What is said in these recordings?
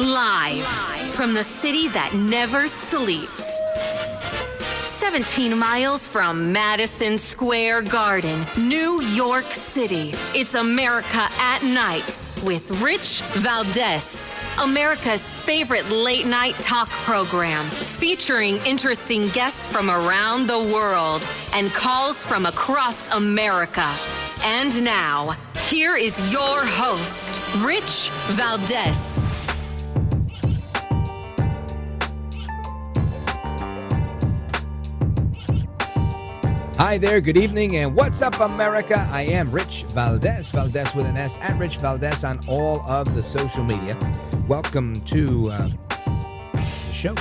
Live from the city that never sleeps. 17 miles from Madison Square Garden, New York City. It's America at Night with Rich Valdez. America's favorite late night talk program, featuring interesting guests from around the world and calls from across America. And now, here is your host, Rich Valdez. Hi there, good evening, and what's up, America? I am Rich Valdez, Valdez with an S, at Rich Valdez on all of the social media. Welcome to the show.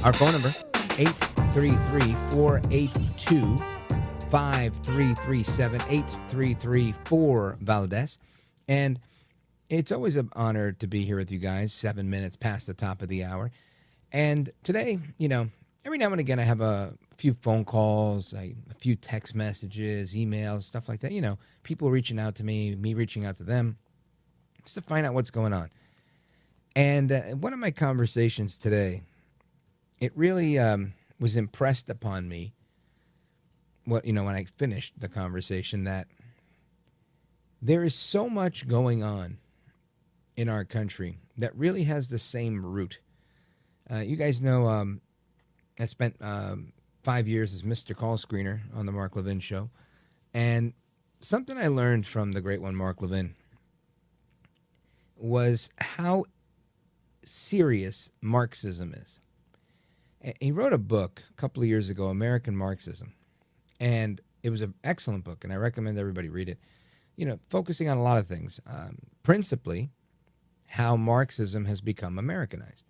Our phone number, 833-482-5337, 8334-Valdez. And it's always an honor to be here with you guys, 7 minutes past the top of the hour. And today, every now and again I have a few phone calls, a few text messages, emails, stuff like that. People reaching out to me reaching out to them, just to find out what's going on. And one of my conversations today, it really was impressed upon me, when I finished the conversation, that there is so much going on in our country that really has the same root. You guys know I spent 5 years as Mr. Call Screener on the Mark Levin Show. And something I learned from the great one, Mark Levin, was how serious Marxism is. He wrote a book a couple of years ago, American Marxism. And it was an excellent book, and I recommend everybody read it. Focusing on a lot of things. Principally, how Marxism has become Americanized,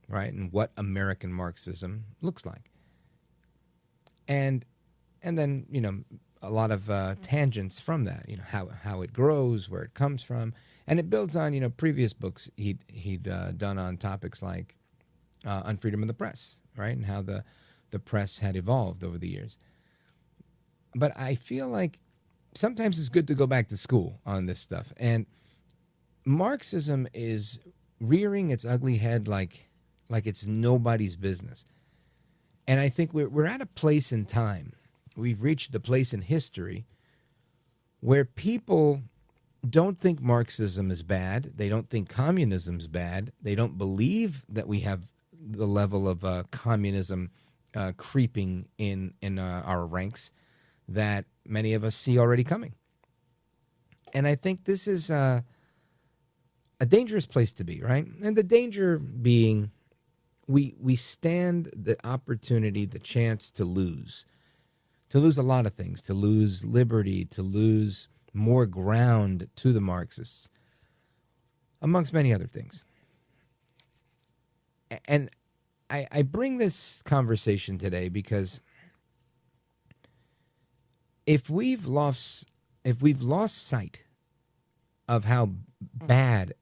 right? And what American Marxism looks like. And then, a lot of tangents from that, how it grows, where it comes from. And it builds on, previous books he'd done on topics like on freedom of the press, right? And how the press had evolved over the years. But I feel like sometimes it's good to go back to school on this stuff. And Marxism is rearing its ugly head like it's nobody's business. And I think we're at a place in time, we've reached the place in history where people don't think Marxism is bad. They don't think communism is bad. They don't believe that we have the level of communism creeping in our ranks that many of us see already coming. And I think this is a dangerous place to be, right? And the danger being we stand the opportunity, the chance to lose a lot of things, to lose liberty, to lose more ground to the Marxists, amongst many other things. And I bring this conversation today because if we've lost sight of how bad,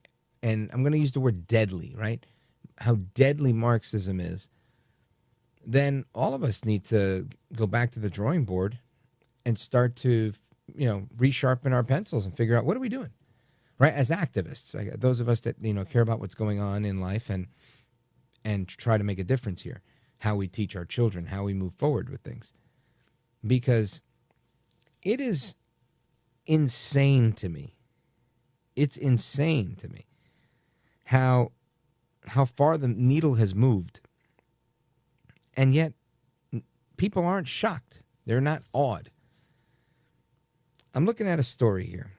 and I'm going to use the word deadly, right? How deadly Marxism is, then all of us need to go back to the drawing board and start to, resharpen our pencils and figure out what are we doing, right? As activists, like those of us that, care about what's going on in life and try to make a difference here, how we teach our children, how we move forward with things. Because it is insane to me. It's insane to me how far the needle has moved. And yet, people aren't shocked. They're not awed. I'm looking at a story here.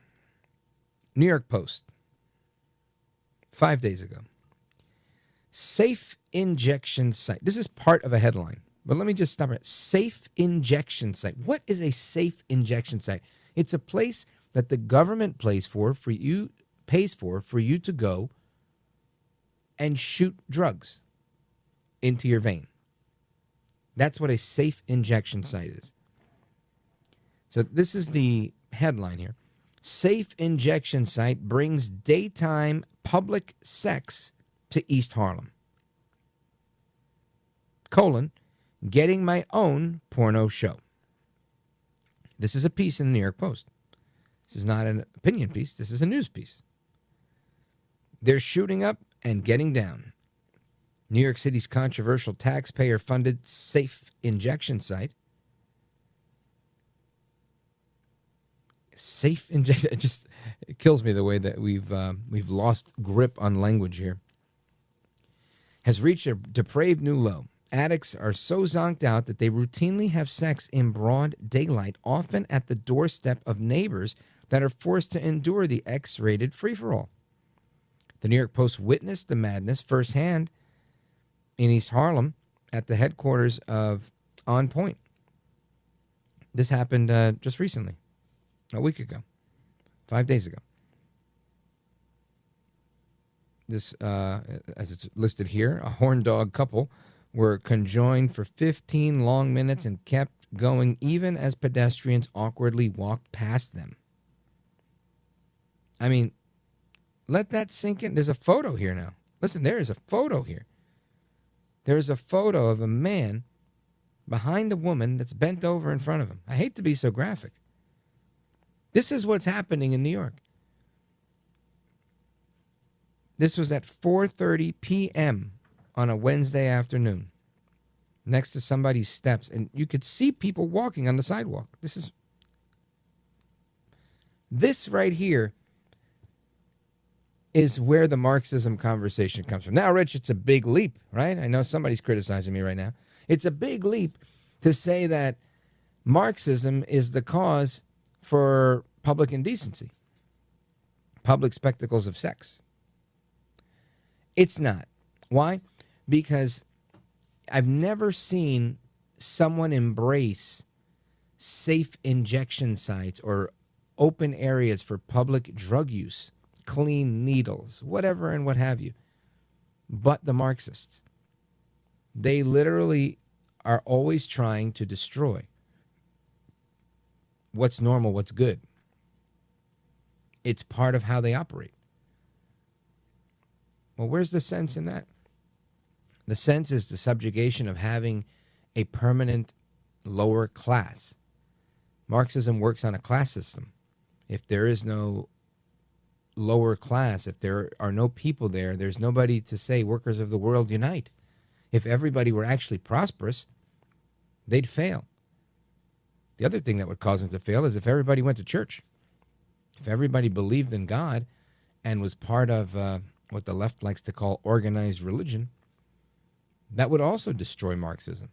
New York Post, 5 days ago. Safe injection site. This is part of a headline, but let me just stop it. Safe injection site. What is a safe injection site? It's a place that the government pays for you to go and shoot drugs into your vein. That's what a safe injection site is. So this is the headline here. Safe injection site brings daytime public sex to East Harlem. Getting my own porno show. This is a piece in the New York Post. This is not an opinion piece. This is a news piece. They're shooting up and getting down. New York City's controversial taxpayer-funded safe injection site. Safe injection. It kills me the way that we've lost grip on language here. Has reached a depraved new low. Addicts are so zonked out that they routinely have sex in broad daylight, often at the doorstep of neighbors that are forced to endure the X-rated free-for-all. The New York Post witnessed the madness firsthand in East Harlem at the headquarters of On Point. This happened just recently, a week ago, 5 days ago. This, as it's listed here, a horn dog couple were conjoined for 15 long minutes and kept going even as pedestrians awkwardly walked past them. I mean, let that sink in. There's a photo here now. Listen, there is a photo here. There's a photo of a man behind a woman that's bent over in front of him. I hate to be so graphic. This is what's happening in New York. This was at 4:30 p.m. on a Wednesday afternoon, next to somebody's steps, and you could see people walking on the sidewalk. This right here is where the Marxism conversation comes from. Now, Rich, it's a big leap, right? I know somebody's criticizing me right now. It's a big leap to say that Marxism is the cause for public indecency, public spectacles of sex. It's not. Why? Because I've never seen someone embrace safe injection sites or open areas for public drug use, clean needles, whatever and what have you, but the Marxists. They literally are always trying to destroy what's normal, what's good. It's part of how they operate. Well, where's the sense in that? The sense is the subjugation of having a permanent lower class. Marxism works on a class system. If there is no lower class, if there are no people there, there's nobody to say, workers of the world unite. If everybody were actually prosperous, they'd fail. The other thing that would cause them to fail is if everybody went to church. If everybody believed in God and was part of what the left likes to call organized religion, that would also destroy Marxism.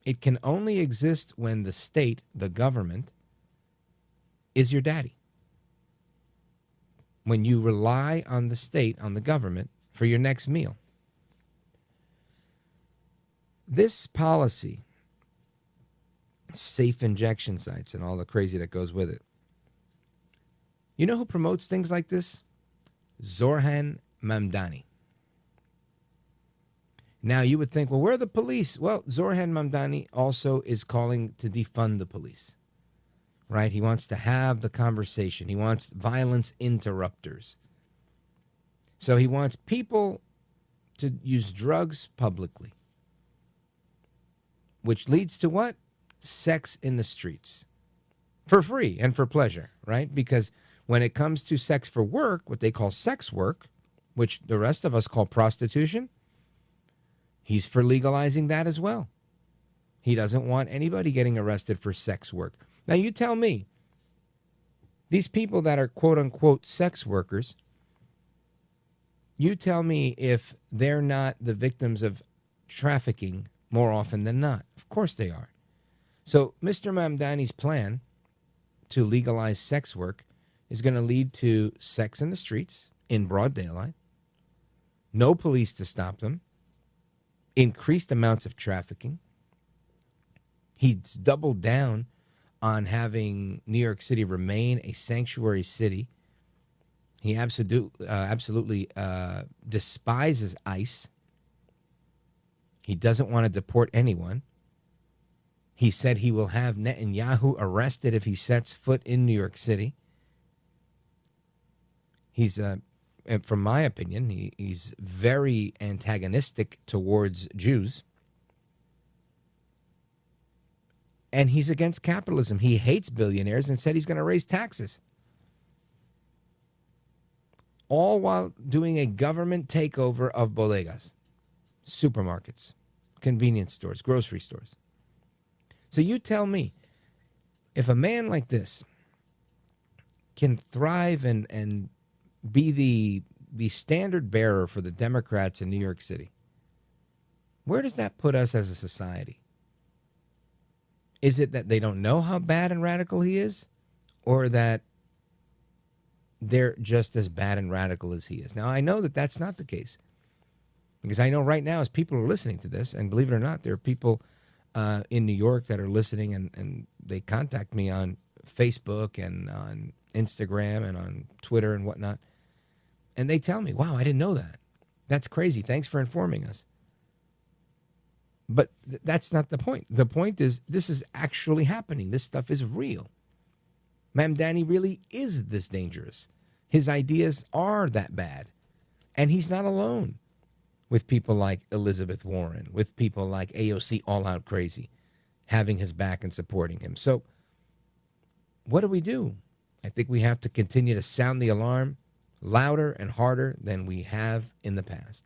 It can only exist when the state, the government, is your daddy. When you rely on the state, on the government, for your next meal. This policy, safe injection sites and all the crazy that goes with it, you know who promotes things like this? Zohran Mamdani. Now, you would think, well, where are the police? Well, Zohran Mamdani also is calling to defund the police, right? He wants to have the conversation. He wants violence interrupters. So he wants people to use drugs publicly, which leads to what? Sex in the streets for free and for pleasure, right? Because when it comes to sex for work, what they call sex work, which the rest of us call prostitution, he's for legalizing that as well. He doesn't want anybody getting arrested for sex work. Now, you tell me, these people that are quote-unquote sex workers, you tell me if they're not the victims of trafficking more often than not. Of course they are. So Mr. Mamdani's plan to legalize sex work is going to lead to sex in the streets in broad daylight, no police to stop them, increased amounts of trafficking. He's doubled down on having New York City remain a sanctuary city. He absolutely despises ICE. He doesn't want to deport anyone. He said he will have Netanyahu arrested if he sets foot in New York City. He's, from my opinion, he's very antagonistic towards Jews. And he's against capitalism. He hates billionaires and said he's going to raise taxes. all while doing a government takeover of bodegas, supermarkets, convenience stores, grocery stores. So you tell me, if a man like this can thrive and be the standard bearer for the Democrats in New York City, where does that put us as a society? Is it that they don't know how bad and radical he is, or that they're just as bad and radical as he is? Now, I know that that's not the case, because I know right now, as people are listening to this, and believe it or not, there are people in New York that are listening, and they contact me on Facebook and on Instagram and on Twitter and whatnot, and they tell me, wow, I didn't know that. That's crazy. Thanks for informing us. But that's not the point. The point is, this is actually happening. This stuff is real. Mamdani really is this dangerous. His ideas are that bad. And he's not alone with people like Elizabeth Warren, with people like AOC All Out Crazy, having his back and supporting him. So what do? I think we have to continue to sound the alarm louder and harder than we have in the past.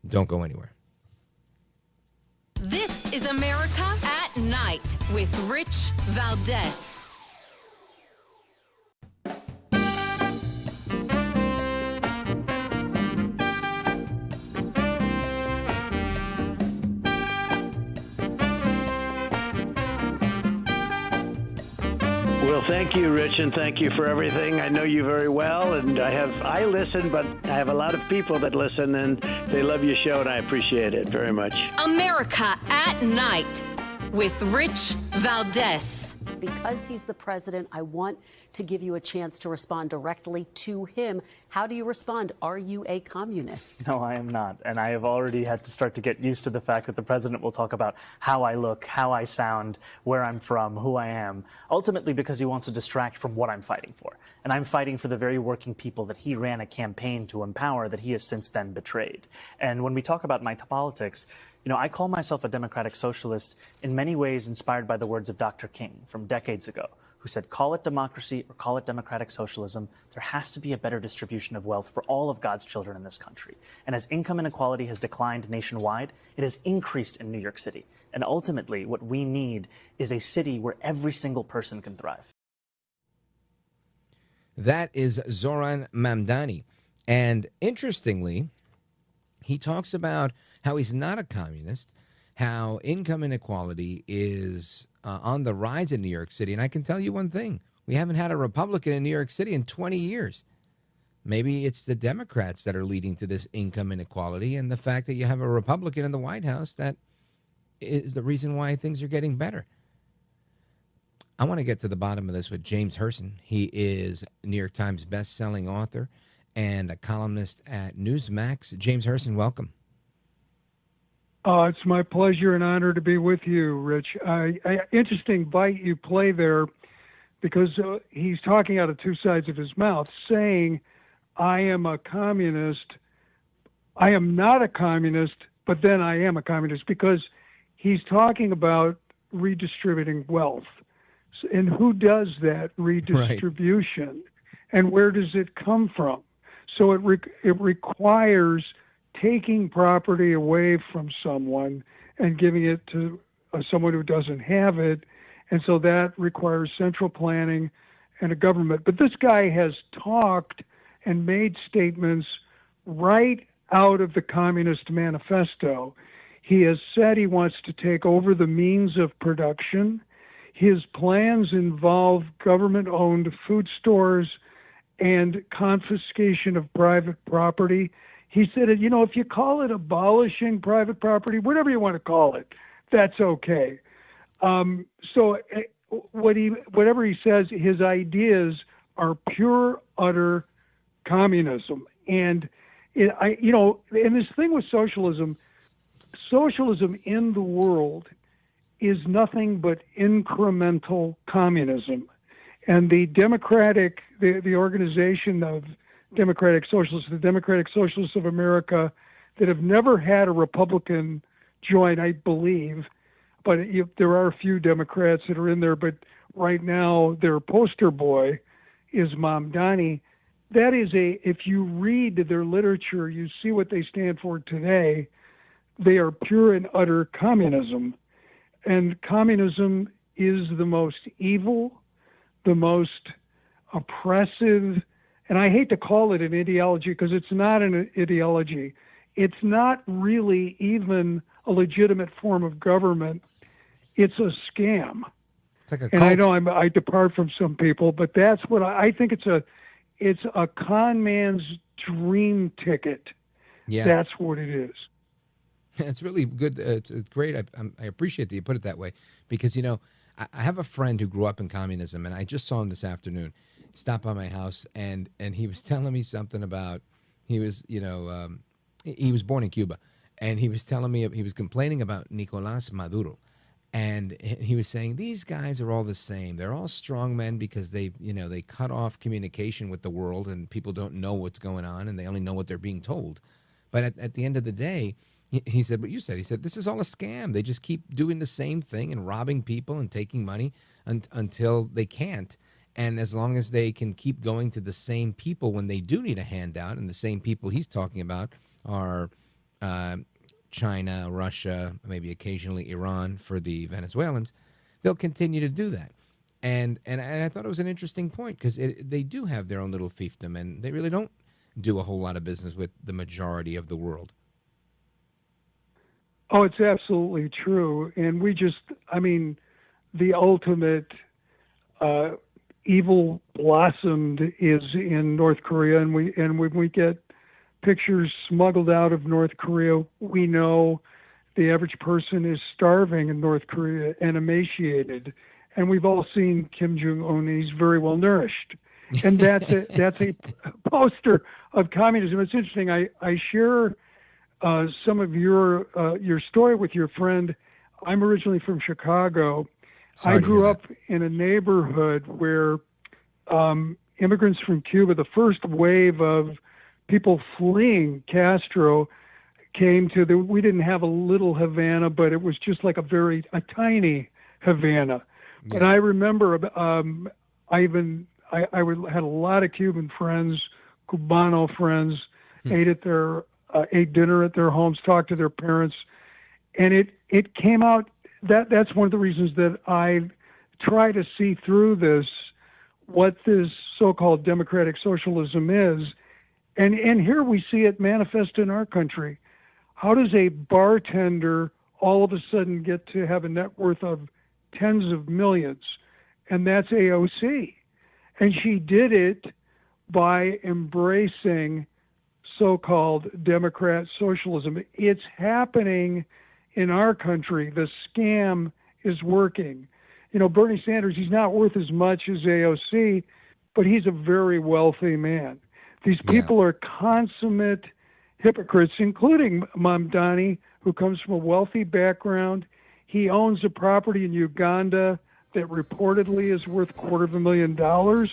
Don't go anywhere. This is America at Night with Rich Valdez. Well, thank you, Rich, and thank you for everything. I know you very well, and I listen, but I have a lot of people that listen, and they love your show, and I appreciate it very much. America at Night with Rich Valdez. Because he's the president, I want to give you a chance to respond directly to him. How do you respond? Are you a communist? No, I am not. And I have already had to start to get used to the fact that the president will talk about how I look, how I sound, where I'm from, who I am, ultimately because he wants to distract from what I'm fighting for. And I'm fighting for the very working people that he ran a campaign to empower that he has since then betrayed. And when we talk about my politics, you know, I call myself a democratic socialist in many ways inspired by the words of Dr. King from decades ago, who said, call it democracy or call it democratic socialism, there has to be a better distribution of wealth for all of God's children in this country. And as income inequality has declined nationwide, it has increased in New York City. And ultimately, what we need is a city where every single person can thrive. That is Zohran Mamdani. And interestingly, he talks about how he's not a communist, how income inequality is on the rise in New York City. And I can tell you one thing. We haven't had a Republican in New York City in 20 years. Maybe it's the Democrats that are leading to this income inequality, and the fact that you have a Republican in the White House that is the reason why things are getting better. I want to get to the bottom of this with James Hirsen. He is New York Times best-selling author and a columnist at Newsmax. James Hirsen, welcome. It's my pleasure and honor to be with you, Rich. Interesting bite you play there, because he's talking out of two sides of his mouth, saying, I am a communist. I am not a communist, but then I am a communist, because he's talking about redistributing wealth. And who does that redistribution? Right. And where does it come from? So it requires taking property away from someone and giving it to someone who doesn't have it. And so that requires central planning and a government. But this guy has talked and made statements right out of the Communist Manifesto. He has said he wants to take over the means of production. His plans involve government-owned food stores and confiscation of private property. He said, you know, if you call it abolishing private property, whatever you want to call it, that's okay. So whatever he says, his ideas are pure, utter communism. And, and this thing with socialism in the world is nothing but incremental communism. And the organization of Democratic Socialists, the Democratic Socialists of America, that have never had a Republican join, I believe, but there are a few Democrats that are in there, but right now their poster boy is Mamdani. that is if you read their literature, you see what they stand for today. They are pure and utter communism. And communism is the most evil, the most oppressive, and I hate to call it an ideology because it's not an ideology. It's not really even a legitimate form of government. It's a scam. It's like a and cult. I know I depart from some people, but that's what I think. It's a con man's dream ticket. Yeah. That's what it is. It's really good. It's great. I appreciate that you put it that way because, I have a friend who grew up in communism, and I just saw him this afternoon. He stopped by my house, and he was telling me something about he was born in Cuba, and he was telling me he was complaining about Nicolás Maduro, and he was saying these guys are all the same. They're all strong men because they cut off communication with the world, and people don't know what's going on, and they only know what they're being told. But at the end of the day, he said what you said. He said, this is all a scam. They just keep doing the same thing and robbing people and taking money until they can't. And as long as they can keep going to the same people when they do need a handout, and the same people he's talking about are China, Russia, maybe occasionally Iran for the Venezuelans, they'll continue to do that. And I thought it was an interesting point because they do have their own little fiefdom, and they really don't do a whole lot of business with the majority of the world. Oh, it's absolutely true. And the ultimate evil blossomed is in North Korea. And when we get pictures smuggled out of North Korea, we know the average person is starving in North Korea and emaciated. And we've all seen Kim Jong-un. He's very well nourished. And that's a poster of communism. It's interesting. I share some of your story with your friend. I'm originally from Chicago. I grew up in a neighborhood where immigrants from Cuba, the first wave of people fleeing Castro, came to we didn't have a little Havana, but it was just like a tiny Havana. Yeah. But I remember I had a lot of Cuban friends, Cubano friends, ate dinner at their homes, talked to their parents, and it came out that's one of the reasons that I try to see through this, what this so-called democratic socialism is, and here we see it manifest in our country. How does a bartender all of a sudden get to have a net worth of tens of millions? And that's AOC. And she did it by embracing so-called Democrat socialism. It's happening in our country. The scam is working. Bernie Sanders, he's not worth as much as AOC, but he's a very wealthy man. These people are consummate hypocrites, including Mamdani, who comes from a wealthy background. He owns a property in Uganda that reportedly is worth $250,000, wow.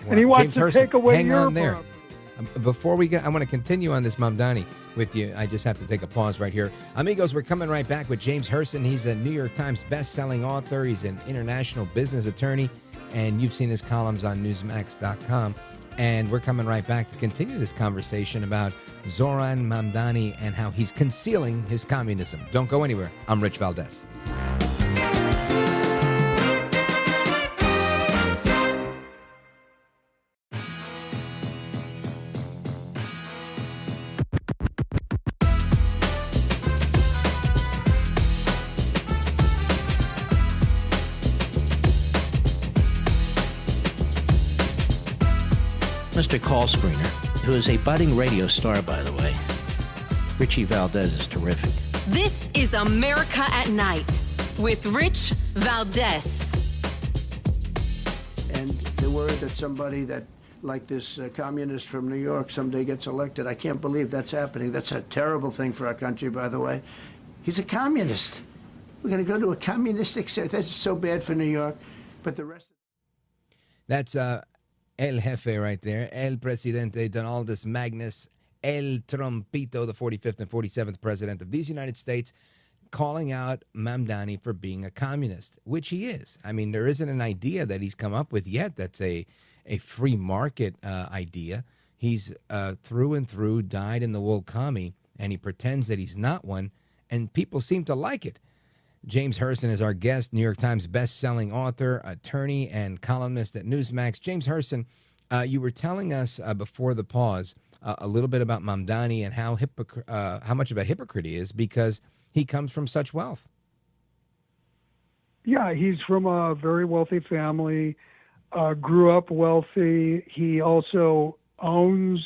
And he wants to take away your property. Before we get, I want to continue on this Mamdani with you. I just have to take a pause right here. Amigos, we're coming right back with James Hirsen. He's a New York Times best-selling author. He's an international business attorney, and you've seen his columns on Newsmax.com. And we're coming right back to continue this conversation about Zohran Mamdani and how he's concealing his communism. Don't go anywhere. I'm Rich Valdez. Mr. Call Screener, who is a budding radio star, by the way. Richie Valdez is terrific. This is America at Night with Rich Valdez. And the word that somebody that, like this communist from New York, someday gets elected, I can't believe that's happening. That's a terrible thing for our country, by the way. He's a communist. We're going to go to a communistic state. That's so bad for New York. But the rest... That's El Jefe right there, El Presidente Donaldus Magnus, El Trumpito, the 45th and 47th president of these United States, calling out Mamdani for being a communist, which he is. I mean, there isn't an idea that he's come up with yet that's a free market idea. He's through and through dyed-in-the-wool commie, and he pretends that he's not one, and people seem to like it. James Hirsen is our guest, New York Times best-selling author, attorney, and columnist at Newsmax. James Hirsen, you were telling us before the pause a little bit about Mamdani and how much of a hypocrite he is because he comes from such wealth. Yeah, he's from a very wealthy family, grew up wealthy. He also owns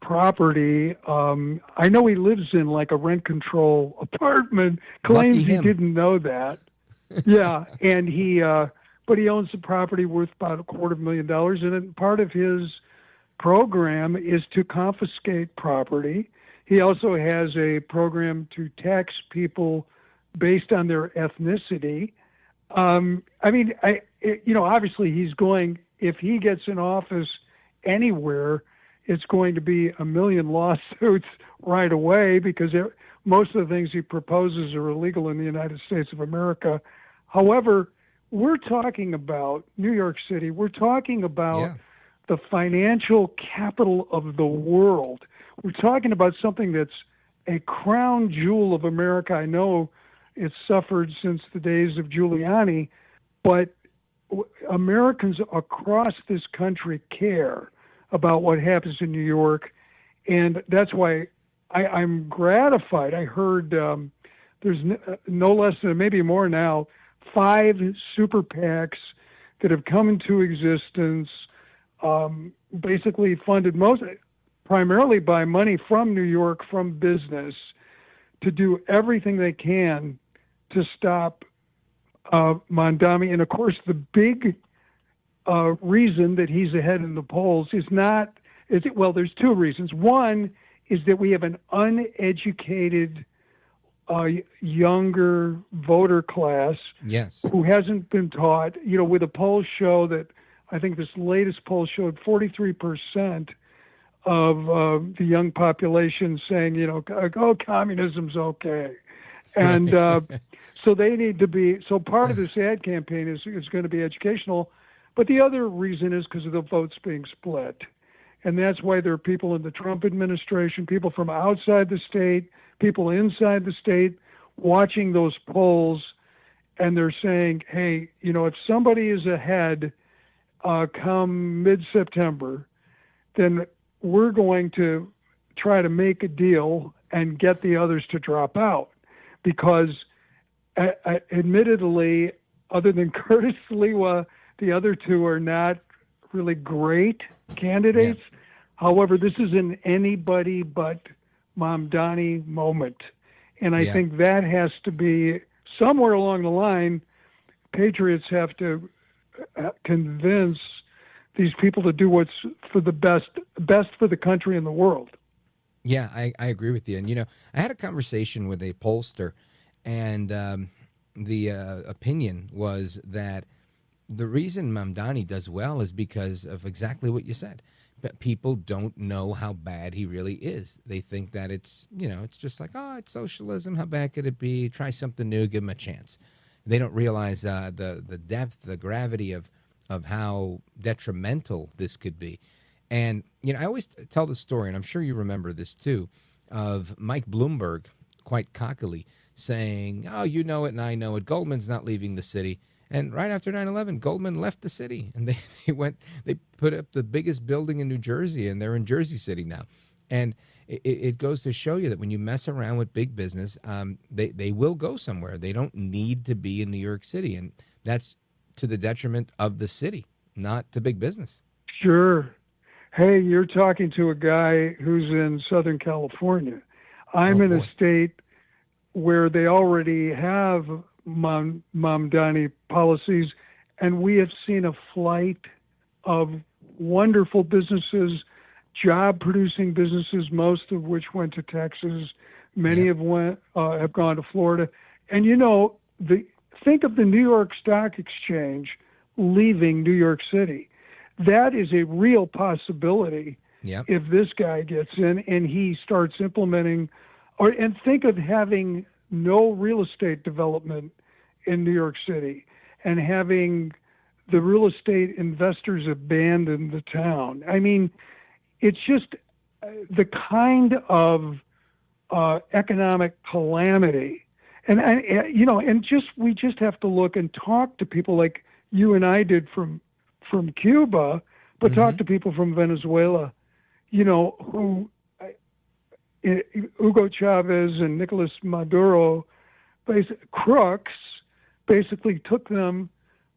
property. I know he lives in like a rent control apartment, claims he didn't know that. Yeah, and but he owns the property worth about $250,000, and then part of his program is to confiscate property. He also has a program to tax people based on their ethnicity. Obviously he's going, if he gets in office anywhere, it's going to be a million lawsuits right away because most of the things he proposes are illegal in the United States of America. However, we're talking about New York City. We're talking about the financial capital of the world. We're talking about something that's a crown jewel of America. I know it's suffered since the days of Giuliani, but Americans across this country care about what happens in New York, and that's why I'm gratified. I heard there's no less than, maybe more now, 5 super PACs that have come into existence, basically funded primarily by money from New York, from business, to do everything they can to stop Mamdani. And of course, the big reason that he's ahead in the polls there's 2 reasons. One is that we have an uneducated, younger voter class who hasn't been taught, with the polls show that, I think this latest poll showed 43% of the young population saying, communism's okay. And so they need to be, so part of this ad campaign is going to be educational. But the other reason is because of the votes being split. And that's why there are people in the Trump administration, people from outside the state, people inside the state watching those polls, and they're saying, hey, if somebody is ahead come mid-September, then we're going to try to make a deal and get the others to drop out. Because admittedly, other than Curtis Sliwa, the other 2 are not really great candidates. Yeah. However, this is an anybody but Mamdani moment. And I think that has to be, somewhere along the line, patriots have to convince these people to do what's for the best for the country and the world. Yeah, I agree with you. And, I had a conversation with a pollster, and the opinion was that the reason Mamdani does well is because of exactly what you said. But people don't know how bad he really is. They think that it's just like, it's socialism. How bad could it be? Try something new, give him a chance. They don't realize the depth, the gravity of how detrimental this could be. And, I always tell the story, and I'm sure you remember this too, of Mike Bloomberg quite cockily saying, you know it and I know it, Goldman's not leaving the city. And right after 9/11, Goldman left the city, and they put up the biggest building in New Jersey, and they're in Jersey City now. And it goes to show you that when you mess around with big business, they will go somewhere. They don't need to be in New York City, and that's to the detriment of the city, not to big business. Sure. Hey, you're talking to a guy who's in Southern California. I'm in a state where they already have Mamdani policies, and we have seen a flight of wonderful businesses, job-producing businesses, most of which went to Texas. Many have gone to Florida. And think of the New York Stock Exchange leaving New York City. That is a real possibility if this guy gets in and he starts implementing, and think of having no real estate development in New York City and having the real estate investors abandon the town. I mean, it's just the kind of economic calamity, and we just have to look and talk to people like you and I did from Cuba, but talk to people from Venezuela, who Hugo Chavez and Nicolas Maduro, crooks, basically took them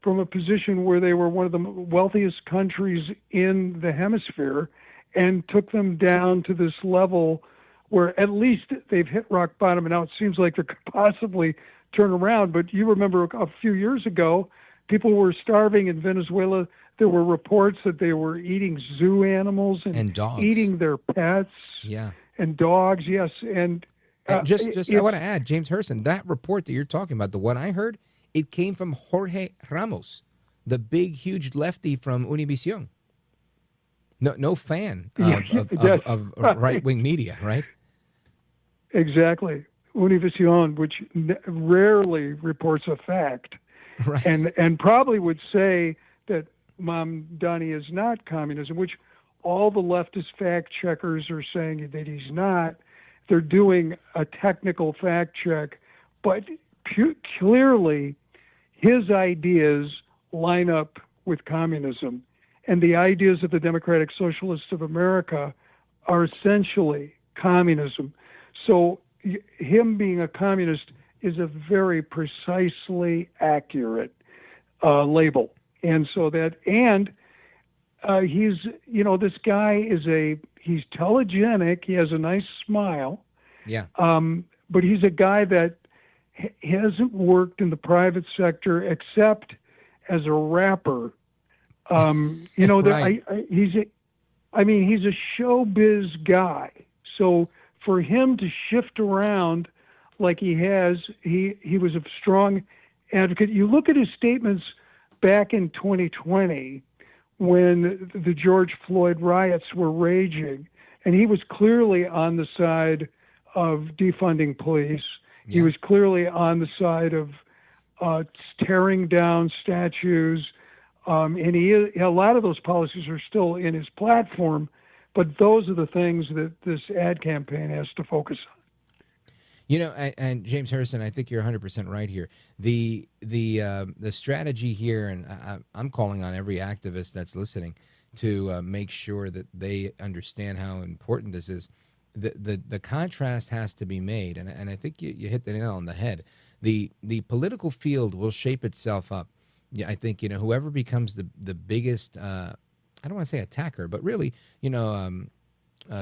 from a position where they were one of the wealthiest countries in the hemisphere and took them down to this level where at least they've hit rock bottom, and now it seems like they could possibly turn around. But you remember a few years ago, people were starving in Venezuela. There were reports that they were eating zoo animals and dogs, eating their pets. Yeah. And dogs, yes. And I want to add, James Hirsen, that report that you're talking about, the one I heard, it came from Jorge Ramos, the big, huge lefty from Univision. No fan of right-wing media, right? Exactly. Univision, which rarely reports a fact, right. and probably would say that Mamdani is not communism, which all the leftist fact checkers are saying that he's not. They're doing a technical fact check, but clearly his ideas line up with communism. And the ideas of the Democratic Socialists of America are essentially communism. So him being a communist is a very precisely accurate label. And so he's, this guy he's telegenic. He has a nice smile. Yeah. But he's a guy that hasn't worked in the private sector except as a rapper. Right. He's a showbiz guy. So for him to shift around like he has, he was a strong advocate. You look at his statements back in 2020 when the George Floyd riots were raging, and he was clearly on the side of defunding police. Yeah. He was clearly on the side of tearing down statues. And a lot of those policies are still in his platform, but those are the things that this ad campaign has to focus on. And James Hirsen, I think you're 100% right here. The strategy here, and I'm calling on every activist that's listening to make sure that they understand how important this is. The contrast has to be made, and I think you hit the nail on the head. The political field will shape itself up. Yeah, I think whoever becomes the biggest, I don't want to say attacker, but really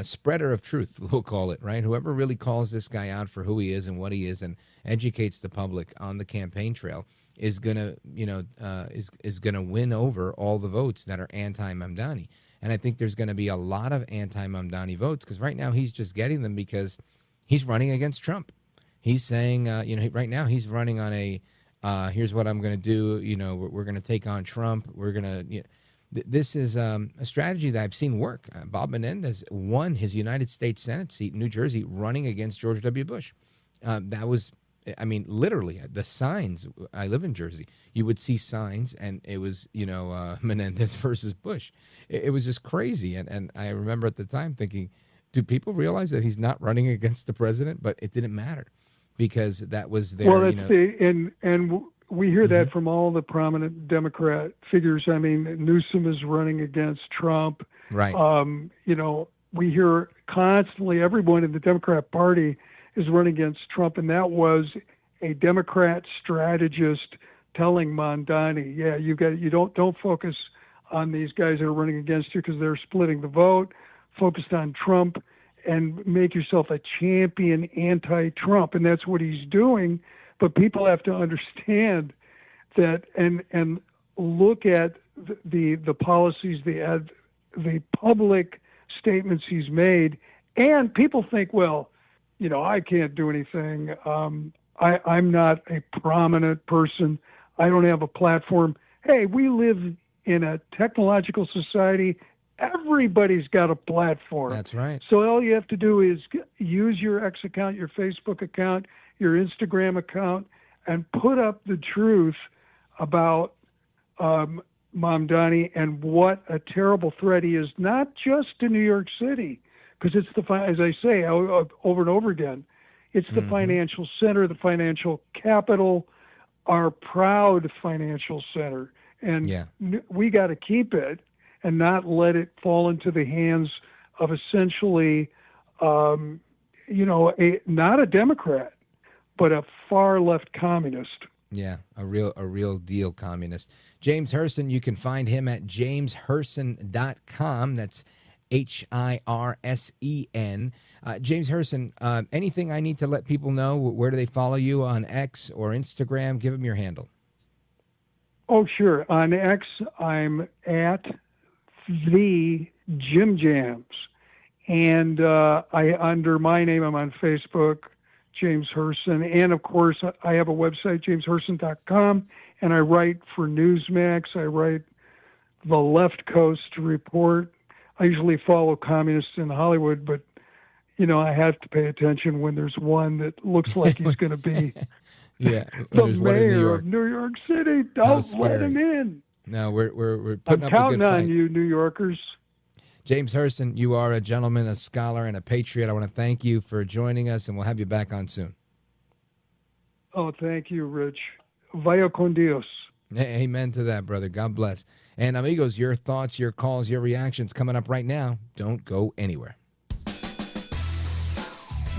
spreader of truth, we'll call it, right? Whoever really calls this guy out for who he is and what he is, and educates the public on the campaign trail is gonna is gonna win over all the votes that are anti-Mamdani. And I think there's going to be a lot of anti-Mamdani votes because right now he's just getting them because he's running against Trump. He's saying, right now he's running on a here's what I'm going to do. We're going to take on Trump. We're going to. This is a strategy that I've seen work. Bob Menendez won his United States Senate seat in New Jersey running against George W. Bush. That was, literally the signs. I live in Jersey. You would see signs, and it was, Menendez versus Bush. It was just crazy. And I remember at the time thinking, do people realize that he's not running against the president? But it didn't matter because that was their, and we hear that from all the prominent Democrat figures. Newsom is running against Trump. Right. We hear constantly everyone in the Democrat Party is running against Trump, and that was a Democrat strategist telling Mamdani, you don't focus on these guys that are running against you because they're splitting the vote. Focused on Trump and make yourself a champion anti-Trump, and that's what he's doing. But people have to understand that and look at the policies, the public statements he's made, and people think, well, I can't do anything. I'm not a prominent person. I don't have a platform. Hey, we live in a technological society. Everybody's got a platform. That's right. So all you have to do is use your X account, your Facebook account, your Instagram account, and put up the truth about Mamdani, and what a terrible threat he is, not just to New York City, because it's as I say over and over again, it's the financial center, the financial capital, our proud financial center. And we got to keep it and not let it fall into the hands of essentially, not a Democrat, but a far left communist. Yeah, a real deal communist. James Hirsen, you can find him at jameshirsen.com. That's Hirsen. James Hirsen, anything I need to let people know? Where do they follow you on X or Instagram? Give them your handle. Oh, sure. On X, I'm at the Jim Jams. And under my name, I'm on Facebook, James Hirsen. And, of course, I have a website, jameshirsen.com, and I write for Newsmax. I write the Left Coast Report. I usually follow communists in Hollywood, but, I have to pay attention when there's one that looks like he's going to be the mayor of New York City. Don't let him in. No, we're putting I'm up a good counting fight. on you, New Yorkers. James Hirsen, you are a gentleman, a scholar, and a patriot. I want to thank you for joining us, and we'll have you back on soon. Oh, thank you, Rich. Vaya con Dios. Amen to that, brother. God bless. And amigos, your thoughts, your calls, your reactions coming up right now. Don't go anywhere.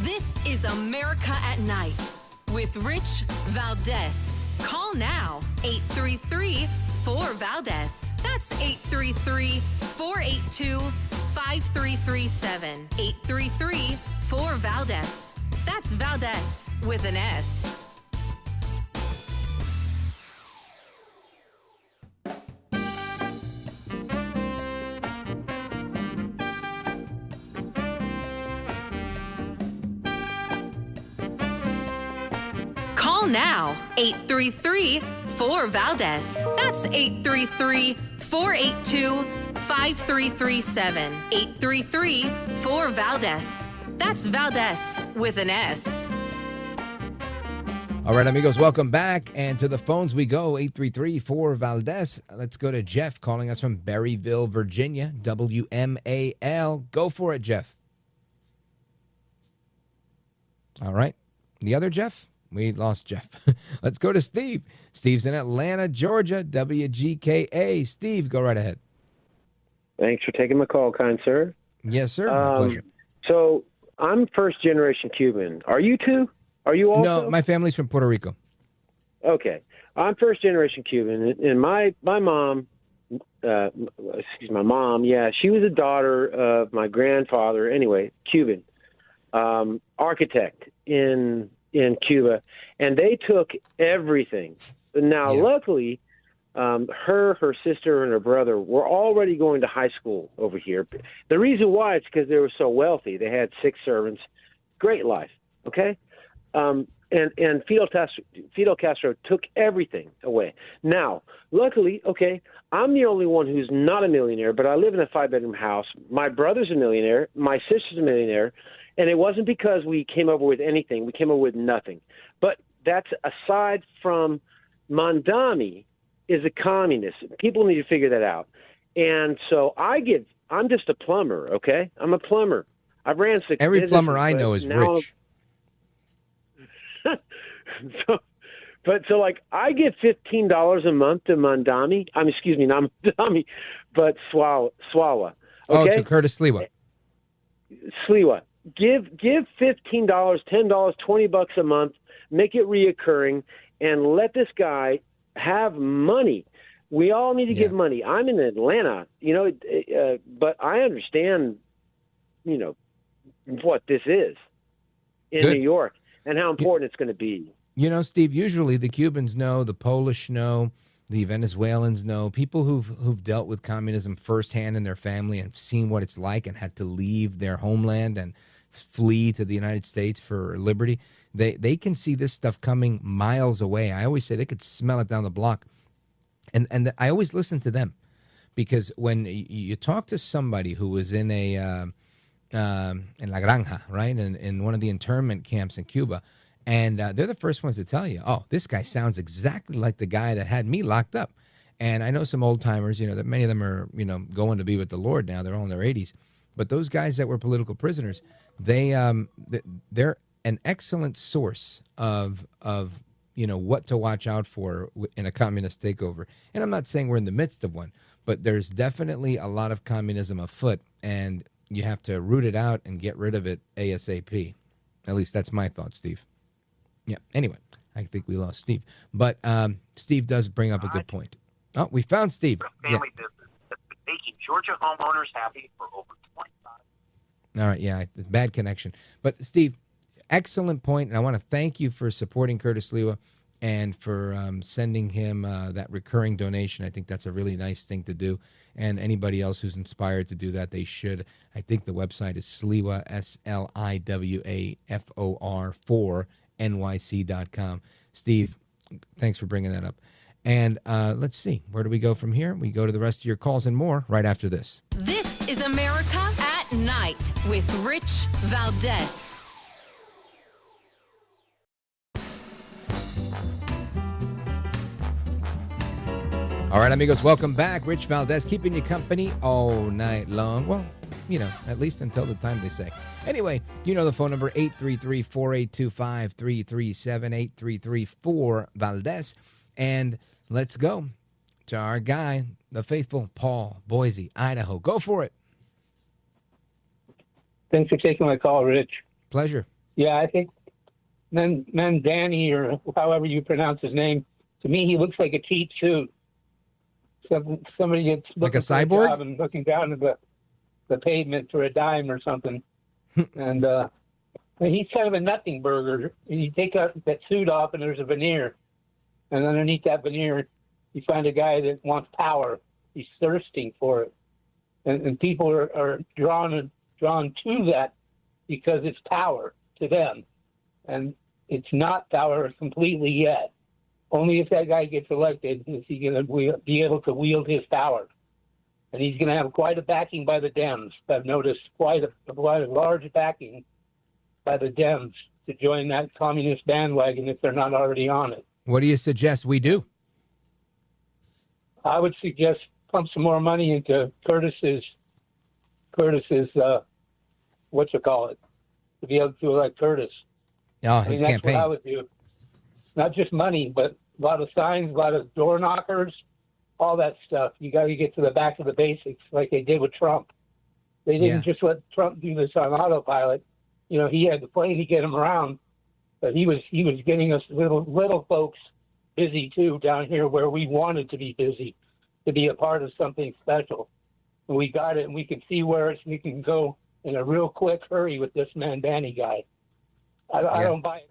This is America at Night with Rich Valdez. Call now, 833-4-VALDEZ. That's 833-482-5337. 833-4-VALDEZ. That's Valdez with an S. Call now, 833-4-VALDEZ. That's 833-482-5337. 833-4-VALDEZ. That's Valdez with an S. All right, amigos, welcome back. And to the phones we go, 833-4-VALDEZ. Let's go to Jeff calling us from Berryville, Virginia, WMAL. Go for it, Jeff. All right. The other Jeff? We lost Jeff. Let's go to Steve. Steve's in Atlanta, Georgia, WGKA. Steve, go right ahead. Thanks for taking my call, kind sir. Yes, sir. My pleasure. So I'm first-generation Cuban. Are you too? Are you also? No, my family's from Puerto Rico. Okay. I'm first-generation Cuban, and my mom, my mom, yeah, she was a daughter of my grandfather, anyway, Cuban, architect in Cuba, and they took everything. Now, luckily, her sister, and her brother were already going to high school over here. The reason why is because they were so wealthy. They had 6 servants, great life. Okay, and Fidel Castro took everything away. Now, luckily, okay, I'm the only one who's not a millionaire, but I live in a 5-bedroom house. My brother's a millionaire. My sister's a millionaire. And it wasn't because we came over with anything. We came over with nothing. But that's aside from Mamdani is a communist. People need to figure that out. And so I'm just a plumber, okay? I'm a plumber. I've ran 6 Every businesses, plumber I know is rich. So I get $15 a month to Mamdani. Excuse me, not Mamdani, but Swawa. Okay? Oh, to Curtis Sliwa. Sliwa. Give $15, $10, $20 a month, make it reoccurring, and let this guy have money. We all need to give money. I'm in Atlanta, but I understand, what this is in New York and how important it's going to be. Steve, usually the Cubans know, the Polish know, the Venezuelans know, people who've dealt with communism firsthand in their family and seen what it's like and had to leave their homeland and flee to the United States for liberty. They can see this stuff coming miles away. I always say they could smell it down the block. And I always listen to them because when you talk to somebody who was in in La Granja, right, in one of the internment camps in Cuba, and they're the first ones to tell you, oh, this guy sounds exactly like the guy that had me locked up. And I know some old timers, that many of them are, going to be with the Lord now. They're all in their 80s. But those guys that were political prisoners, they're an excellent source of what to watch out for in a communist takeover. And I'm not saying we're in the midst of one, but there's definitely a lot of communism afoot, and you have to root it out and get rid of it ASAP. At least that's my thought, Steve. Yeah. Anyway, I think we lost Steve. But Steve does bring up a good point. Oh, we found Steve. Family business that's been making Georgia homeowners happy for over 25 years. All right, yeah, bad connection. But Steve, excellent point, and I want to thank you for supporting Curtis Sliwa and for sending him that recurring donation. I think that's a really nice thing to do. And anybody else who's inspired to do that, they should. I think the website is Sliwa, SLIWAFOR, for NYC.com. Steve, thanks for bringing that up. And let's see, where do we go from here? We go to the rest of your calls and more right after this. This is America at Night with Rich Valdez. All right, amigos, welcome back. Rich Valdez keeping you company all night long. Well, at least until the time they say. Anyway, the phone number, 833-482-5337, 833-4-Valdez. And let's go to our guy, the faithful Paul, Boise, Idaho. Go for it. Thanks for taking my call, Rich. Pleasure. Yeah, I think Mamdani, or however you pronounce his name, to me, he looks like a cheap suit. Somebody gets like a cyborg job and looking down at the pavement for a dime or something. And he's kind of a nothing burger. You take that suit off and there's a veneer. And underneath that veneer, you find a guy that wants power. He's thirsting for it. And people are drawn to that because it's power to them. And it's not power completely yet. Only if that guy gets elected is he going to be able to wield his power. And he's going to have quite a backing by the Dems. I've noticed quite a large backing by the Dems to join that communist bandwagon if they're not already on it. What do you suggest we do? I would suggest pump some more money into Curtis's to be able to elect Curtis. Oh, his that's campaign. What I would do. Not just money, but a lot of signs, a lot of door knockers, all that stuff. You got to get to the back of the basics like they did with Trump. They didn't just let Trump do this on autopilot. He had the plane to get him around, but he was getting us little folks busy too down here where we wanted to be busy, to be a part of something special. And we got it, and we can see where we can go in a real quick hurry with this Mamdani guy. I don't buy it.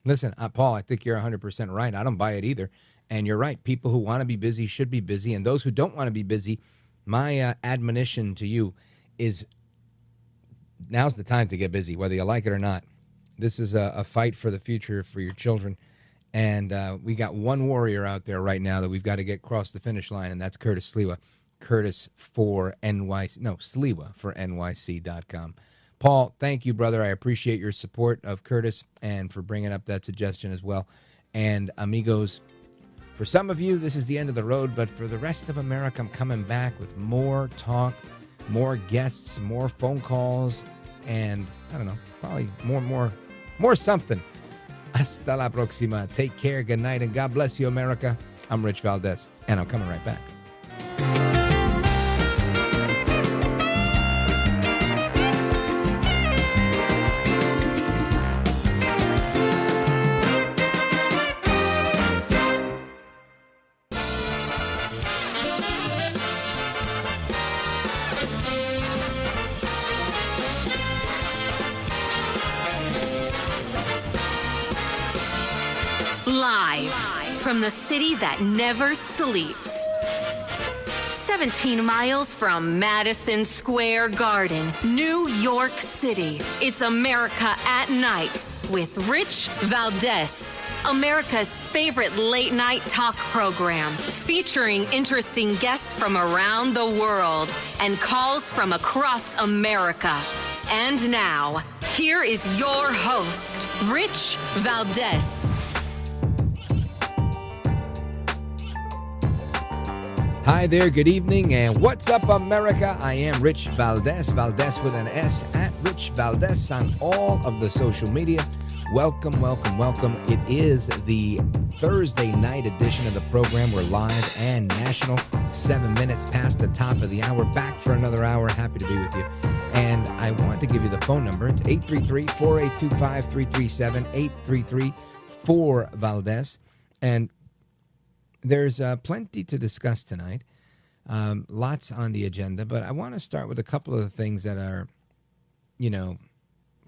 Listen, Paul, I think you're 100% right. I don't buy it either. And you're right. People who want to be busy should be busy. And those who don't want to be busy, my admonition to you is now's the time to get busy, whether you like it or not. This is a fight for the future for your children. And we got one warrior out there right now that we've got to get across the finish line, and that's Curtis Sliwa. Curtis for NYC. No, Sliwa for NYC.com. Paul, thank you, brother. I appreciate your support of Curtis and for bringing up that suggestion as well. And amigos, for some of you, this is the end of the road, but for the rest of America, I'm coming back with more talk, more guests, more phone calls, and I don't know, probably more something. Hasta la próxima. Take care, good night, and God bless you, America. I'm Rich Valdez, and I'm coming right back. Live from the city that never sleeps. 17 miles from Madison Square Garden, New York City. It's America at Night with Rich Valdez. America's favorite late-night talk program featuring interesting guests from around the world and calls from across America. And now, here is your host, Rich Valdez. Hi there, good evening, and what's up, America? I am Rich Valdez, Valdez with an S, at Rich Valdez on all of the social media. Welcome, welcome, welcome. It is the Thursday night edition of the program. We're live and national, 7 minutes past the top of the hour. Back for another hour. Happy to be with you. And I want to give you the phone number. It's 833-482-5337, 833-4-Valdez. And there's plenty to discuss tonight, lots on the agenda, but I want to start with a couple of the things that are,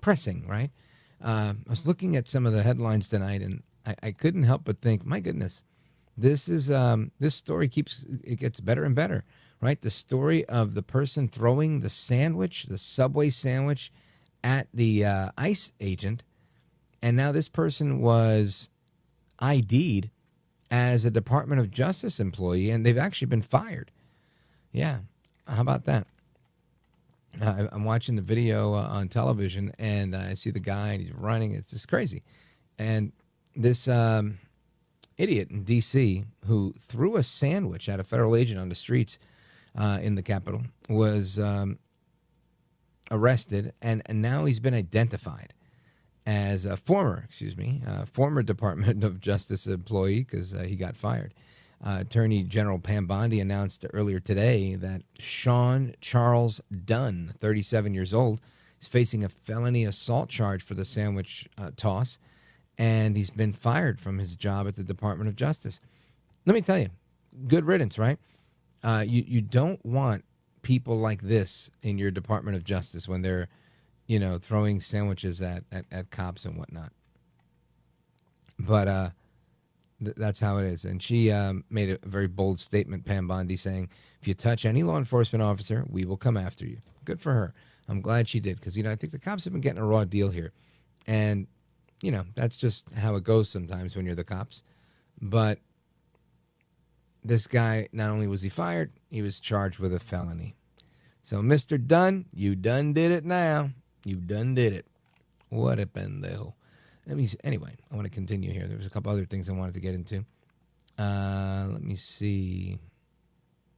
pressing, right? I was looking at some of the headlines tonight, and I couldn't help but think, my goodness, this story gets better and better, right? The story of the person throwing the Subway sandwich at the ICE agent, and now this person was ID'd as a Department of Justice employee, and they've actually been fired. Yeah, how about that? I'm watching the video on television, and I see the guy, and he's running. It's just crazy. And this idiot in D.C. who threw a sandwich at a federal agent on the streets in the Capitol was arrested, and now he's been identified as a former Department of Justice employee because he got fired. Attorney General Pam Bondi announced earlier today that Sean Charles Dunn, 37 years old, is facing a felony assault charge for the sandwich toss, and he's been fired from his job at the Department of Justice. Let me tell you, good riddance, right? You don't want people like this in your Department of Justice when they're throwing sandwiches at cops and whatnot. But that's how it is. And she made a very bold statement, Pam Bondi, saying, if you touch any law enforcement officer, we will come after you. Good for her. I'm glad she did because, I think the cops have been getting a raw deal here. And, that's just how it goes sometimes when you're the cops. But this guy, not only was he fired, he was charged with a felony. So, Mr. Dunn, you done did it now. You done did it. What a pendejo. Anyway, I want to continue here. There was a couple other things I wanted to get into. Let me see.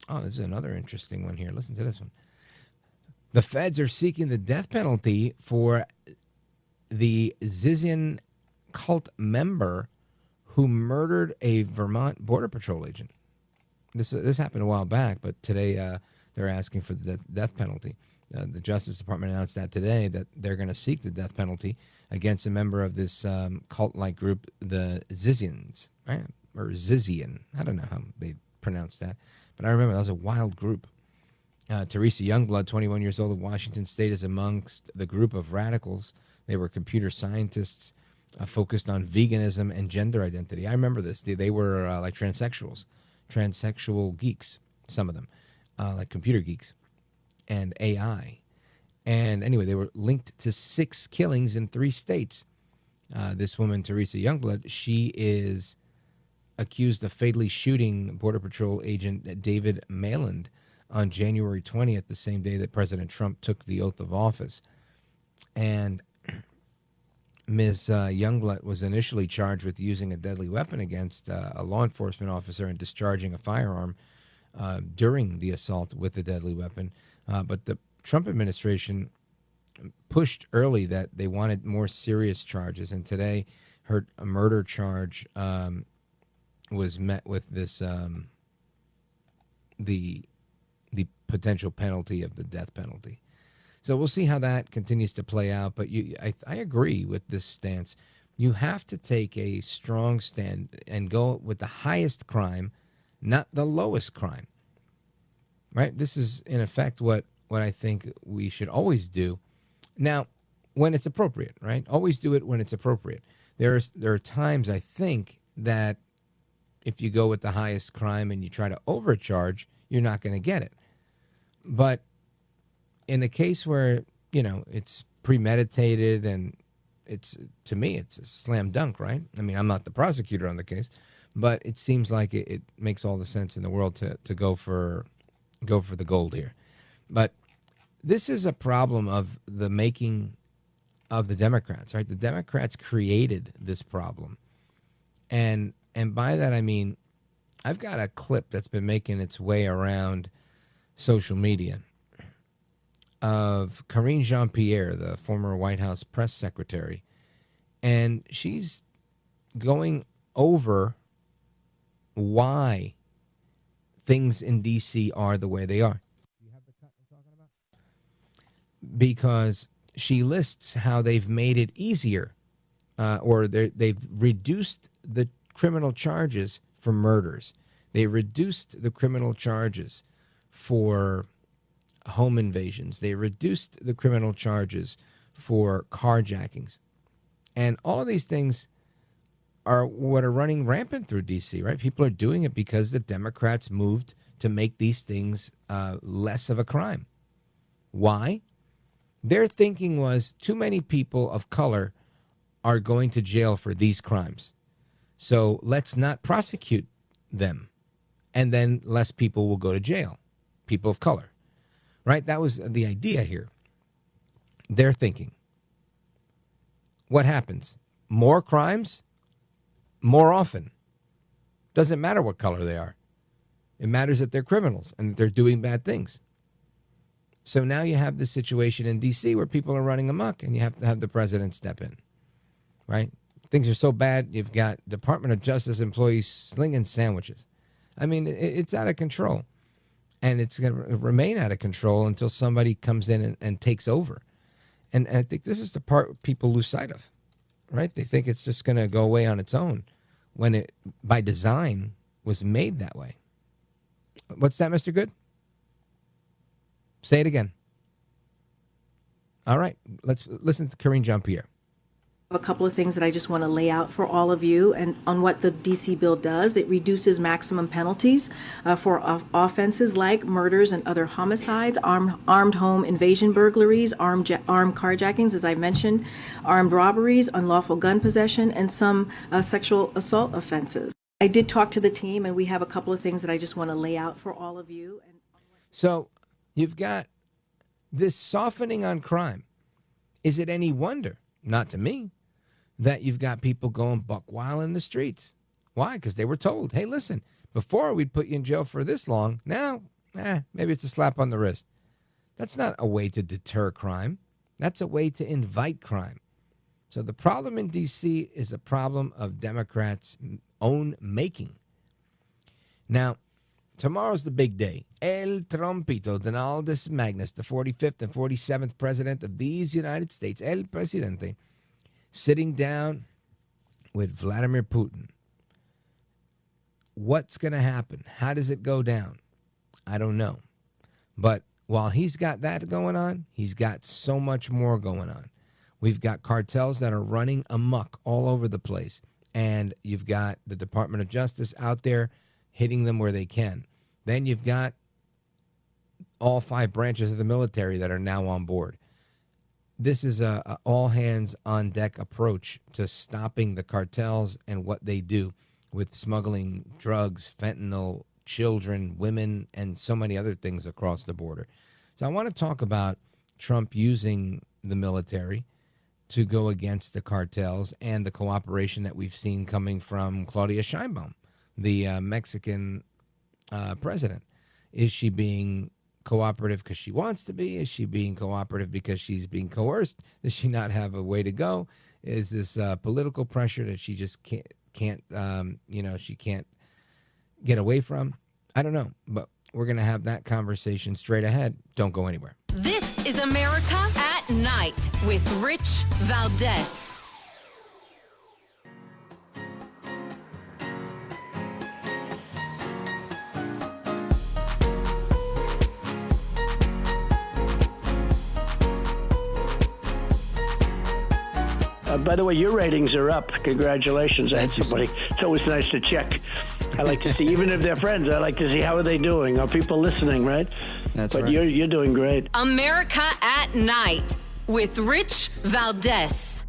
Oh, this is another interesting one here. Listen to this one. The feds are seeking the death penalty for the Zizian cult member who murdered a Vermont Border Patrol agent. This happened a while back, but today they're asking for the death penalty. The Justice Department announced that today, that they're going to seek the death penalty against a member of this cult-like group, the Zizians, right? Or Zizian. I don't know how they pronounce that. But I remember that was a wild group. Teresa Youngblood, 21 years old of Washington State, is amongst the group of radicals. They were computer scientists focused on veganism and gender identity. I remember this. They were like transsexual geeks, some of them, like computer geeks. And AI. And anyway, they were linked to 6 killings in 3 states. This woman, Teresa Youngblood, she is accused of fatally shooting Border Patrol agent David Mayland on January 20th, the same day that President Trump took the oath of office. And Ms. Youngblood was initially charged with using a deadly weapon against a law enforcement officer and discharging a firearm during the assault with a deadly weapon. But the Trump administration pushed early that they wanted more serious charges, and today her murder charge was met with this the potential penalty of the death penalty. So we'll see how that continues to play out. But I agree with this stance. You have to take a strong stand and go with the highest crime, not the lowest crime. Right? This is, in effect, what I think we should always do. Now, when it's appropriate, right? Always do it when it's appropriate. There are times, I think, that if you go with the highest crime and you try to overcharge, you're not going to get it. But in the case where, it's premeditated and to me, it's a slam dunk, right? I mean, I'm not the prosecutor on the case, but it seems like it makes all the sense in the world to go for the gold here. But this is a problem of the making of the Democrats, right? The Democrats created this problem. And by that I mean I've got a clip that's been making its way around social media of Karine Jean-Pierre, the former White House press secretary, and she's going over why things in D.C. are the way they are. Because she lists how they've made it easier, or they've reduced the criminal charges for murders. They reduced the criminal charges for home invasions. They reduced the criminal charges for carjackings. And all of these things are what are running rampant through D.C., right? People are doing it because the Democrats moved to make these things less of a crime. Why? Their thinking was too many people of color are going to jail for these crimes. So let's not prosecute them. And then less people will go to jail, people of color. Right? That was the idea here. Their thinking. What happens? More crimes, more often. Doesn't matter what color they are. It matters that they're criminals and that they're doing bad things. So now you have this situation in D.C. where people are running amok, and you have to have the president step in, right? Things are so bad, you've got Department of Justice employees slinging sandwiches. I mean, it's out of control, and it's going to remain out of control until somebody comes in and takes over. And I think this is the part people lose sight of, right? They think it's just going to go away on its own when it, by design, was made that way. What's that, Mr. Good? Say it again. All right, let's listen to Karine Jean-Pierre. A couple of things that I just want to lay out for all of you and on what the D.C. bill does. It reduces maximum penalties for offenses like murders and other homicides, armed home invasion burglaries, armed carjackings, as I mentioned, armed robberies, unlawful gun possession, and some sexual assault offenses. I did talk to the team, and we have a couple of things that I just want to lay out for all of you. So you've got this softening on crime. Is it any wonder, not to me, that you've got people going buck wild in the streets? Why? Because they were told, hey, listen, before we'd put you in jail for this long, now, maybe it's a slap on the wrist. That's not a way to deter crime. That's a way to invite crime. So the problem in D.C. is a problem of Democrats' own making. Now, tomorrow's the big day. El Trompito, Donaldus Magnus, the 45th and 47th president of these United States, El Presidente, sitting down with Vladimir Putin. What's going to happen? How does it go down? I don't know. But while he's got that going on, he's got so much more going on. We've got cartels that are running amok all over the place. And you've got the Department of Justice out there hitting them where they can. Then you've got all 5 branches of the military that are now on board. This is a all-hands-on-deck approach to stopping the cartels and what they do with smuggling drugs, fentanyl, children, women, and so many other things across the border. So I want to talk about Trump using the military to go against the cartels and the cooperation that we've seen coming from Claudia Sheinbaum, the Mexican president. Is she being cooperative because she wants to be? Is she being cooperative because she's being coerced? Does she not have a way to go? Is this political pressure that she just can't she can't get away from? I don't know, but we're going to have that conversation straight ahead. Don't go anywhere. This is America at Night with Rich Valdez. By the way, your ratings are up. Congratulations. I had somebody. It's always nice to check. I like to see, even if they're friends, I like to see how are they doing. Are people listening, right? That's right. But you're doing great. America at Night with Rich Valdez.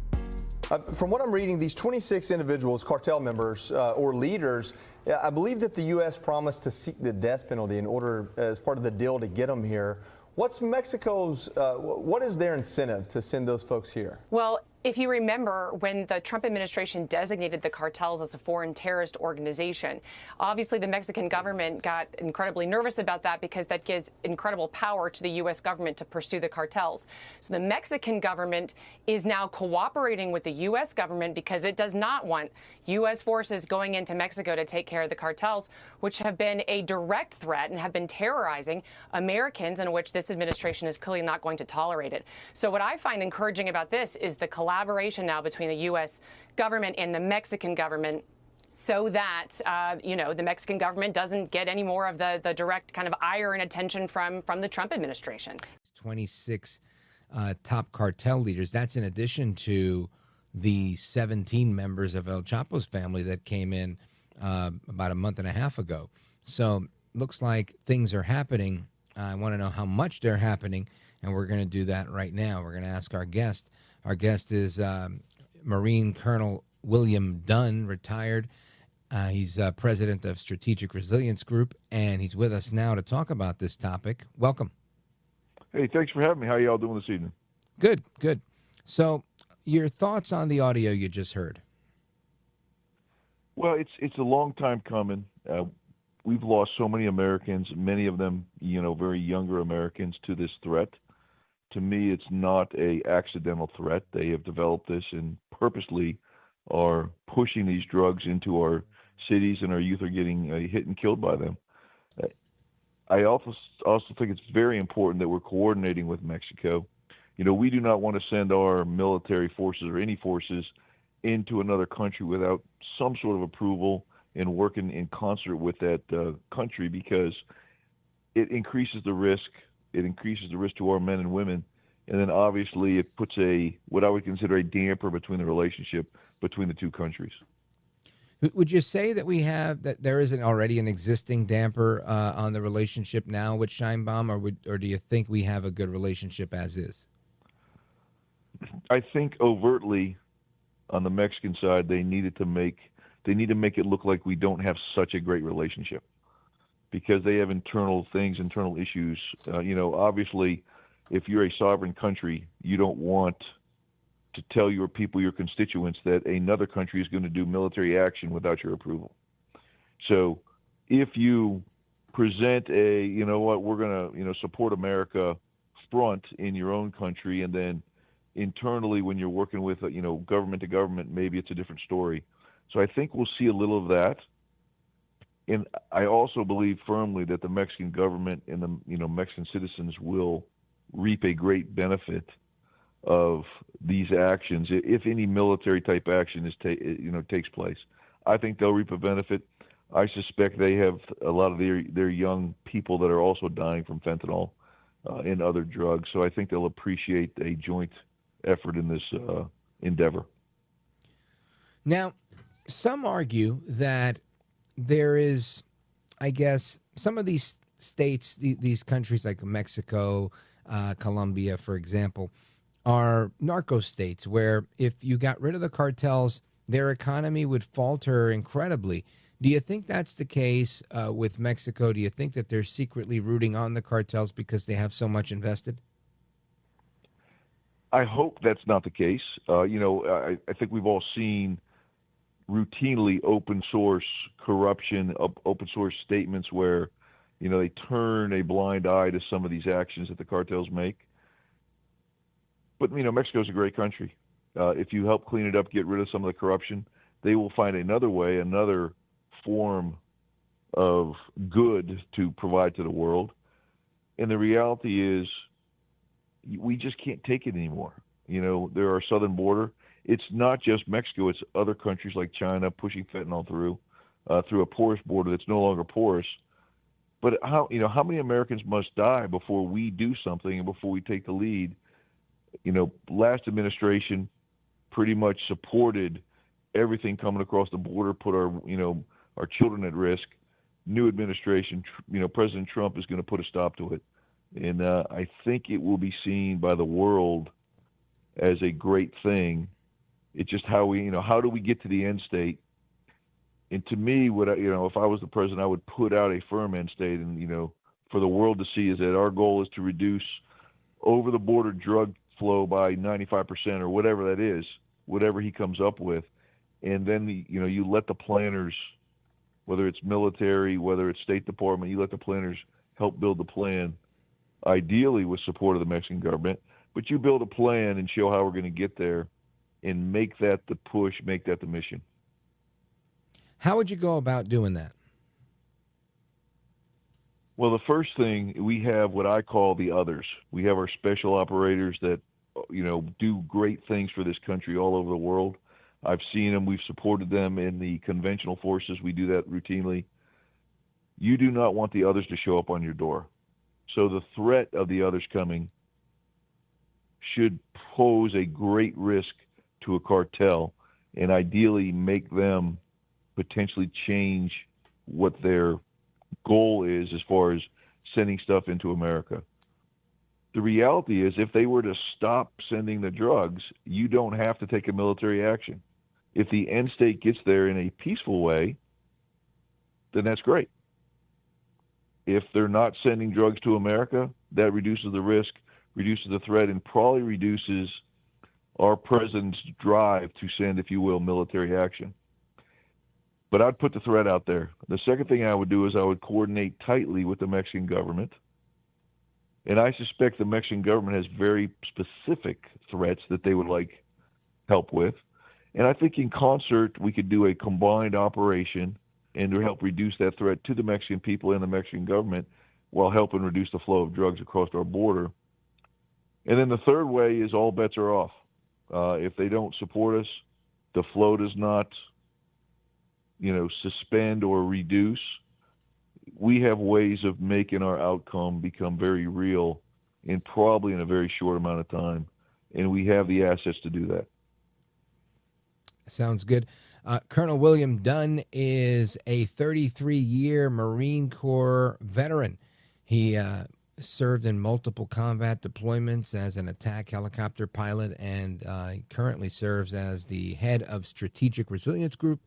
From what I'm reading, these 26 individuals, cartel members or leaders, I believe that the U.S. promised to seek the death penalty in order, as part of the deal to get them here. What's Mexico's, what is their incentive to send those folks here? Well, If you remember, when the Trump administration designated the cartels as a foreign terrorist organization, obviously the Mexican government got incredibly nervous about that because that gives incredible power to the U.S. government to pursue the cartels. So the Mexican government is now cooperating with the U.S. government because it does not want U.S. forces going into Mexico to take care of the cartels, which have been a direct threat and have been terrorizing Americans, in which this administration is clearly not going to tolerate it. So what I find encouraging about this is the collaboration now between the U.S. government and the Mexican government, so that, the Mexican government doesn't get any more of the direct kind of ire and attention from the Trump administration. 26 top cartel leaders. That's in addition to the 17 members of El Chapo's family that came in about a month and a half ago. So looks like things are happening. I want to know how much they're happening, and we're going to do that right now. We're going to ask our guest. Our guest is Marine Colonel William Dunn, retired. He's president of Strategic Resilience Group, and he's with us now to talk about this topic. Welcome. Hey, thanks for having me. How are y'all doing this evening? Good, good. So your thoughts on the audio you just heard? Well, it's a long time coming. We've lost so many Americans, many of them, very younger Americans, to this threat. To me, it's not a accidental threat. They have developed this and purposely are pushing these drugs into our cities, and our youth are getting hit and killed by them. I also think it's very important that we're coordinating with Mexico. We do not want to send our military forces or any forces into another country without some sort of approval and working in concert with that country, because it increases the risk. It increases the risk to our men and women. And then obviously it puts what I would consider a damper between the relationship between the two countries. Would you say that there isn't already an existing damper on the relationship now with Sheinbaum, or do you think we have a good relationship as is? I think overtly on the Mexican side, they need to make it look like we don't have such a great relationship, because they have internal issues. Obviously, if you're a sovereign country, you don't want to tell your people, your constituents, that another country is going to do military action without your approval. So if you present we're going to, support America front in your own country, and then internally when you're working with, government to government, maybe it's a different story. So I think we'll see a little of that. And I also believe firmly that the Mexican government and the, Mexican citizens will reap a great benefit of these actions if any military type action takes place. I think they'll reap a benefit. I suspect they have a lot of their young people that are also dying from fentanyl and other drugs. So I think they'll appreciate a joint effort in this endeavor. Now, some argue that there is, I guess, some of these states, these countries like Mexico, Colombia, for example, are narco states where if you got rid of the cartels, their economy would falter incredibly. Do you think that's the case with Mexico? Do you think that they're secretly rooting on the cartels because they have so much invested? I hope that's not the case. I think we've all seen routinely open source corruption, open source statements where, they turn a blind eye to some of these actions that the cartels make. But, Mexico's a great country. If you help clean it up, get rid of some of the corruption, they will find another way, another form of good to provide to the world. And the reality is we just can't take it anymore. There are southern border. It's not just Mexico. It's other countries like China pushing fentanyl through a porous border that's no longer porous. But how many Americans must die before we do something and before we take the lead? Last administration pretty much supported everything coming across the border, put our children at risk. New administration, President Trump is going to put a stop to it. And I think it will be seen by the world as a great thing. It's just how do we get to the end state? And to me, if I was the president, I would put out a firm end state, and for the world to see is that our goal is to reduce over the border drug flow by 95% or whatever that is, whatever he comes up with. And then, you let the planners, whether it's military, whether it's State Department, you let the planners help build the plan, ideally with support of the Mexican government. But you build a plan and show how we're going to get there and make that the push, make that the mission. How would you go about doing that? Well, the first thing, we have what I call the others. We have our special operators that, do great things for this country all over the world. I've seen them. We've supported them in the conventional forces. We do that routinely. You do not want the others to show up on your door. So the threat of the others coming should pose a great risk to a cartel and ideally make them potentially change what their goal is as far as sending stuff into America. The reality is, if they were to stop sending the drugs, you don't have to take a military action. If the end state gets there in a peaceful way, then that's great. If they're not sending drugs to America, that reduces the risk, reduces the threat, and probably reduces our president's drive to send, if you will, military action. But I'd put the threat out there. The second thing I would do is I would coordinate tightly with the Mexican government. And I suspect the Mexican government has very specific threats that they would like help with. And I think in concert, we could do a combined operation and to help reduce that threat to the Mexican people and the Mexican government while helping reduce the flow of drugs across our border. And then the third way is all bets are off. If they don't support us, the flow does not, suspend or reduce. We have ways of making our outcome become very real and probably in a very short amount of time. And we have the assets to do that. Sounds good. Colonel William Dunn is a 33-year Marine Corps veteran. He served in multiple combat deployments as an attack helicopter pilot and currently serves as the head of Strategic Resilience Group,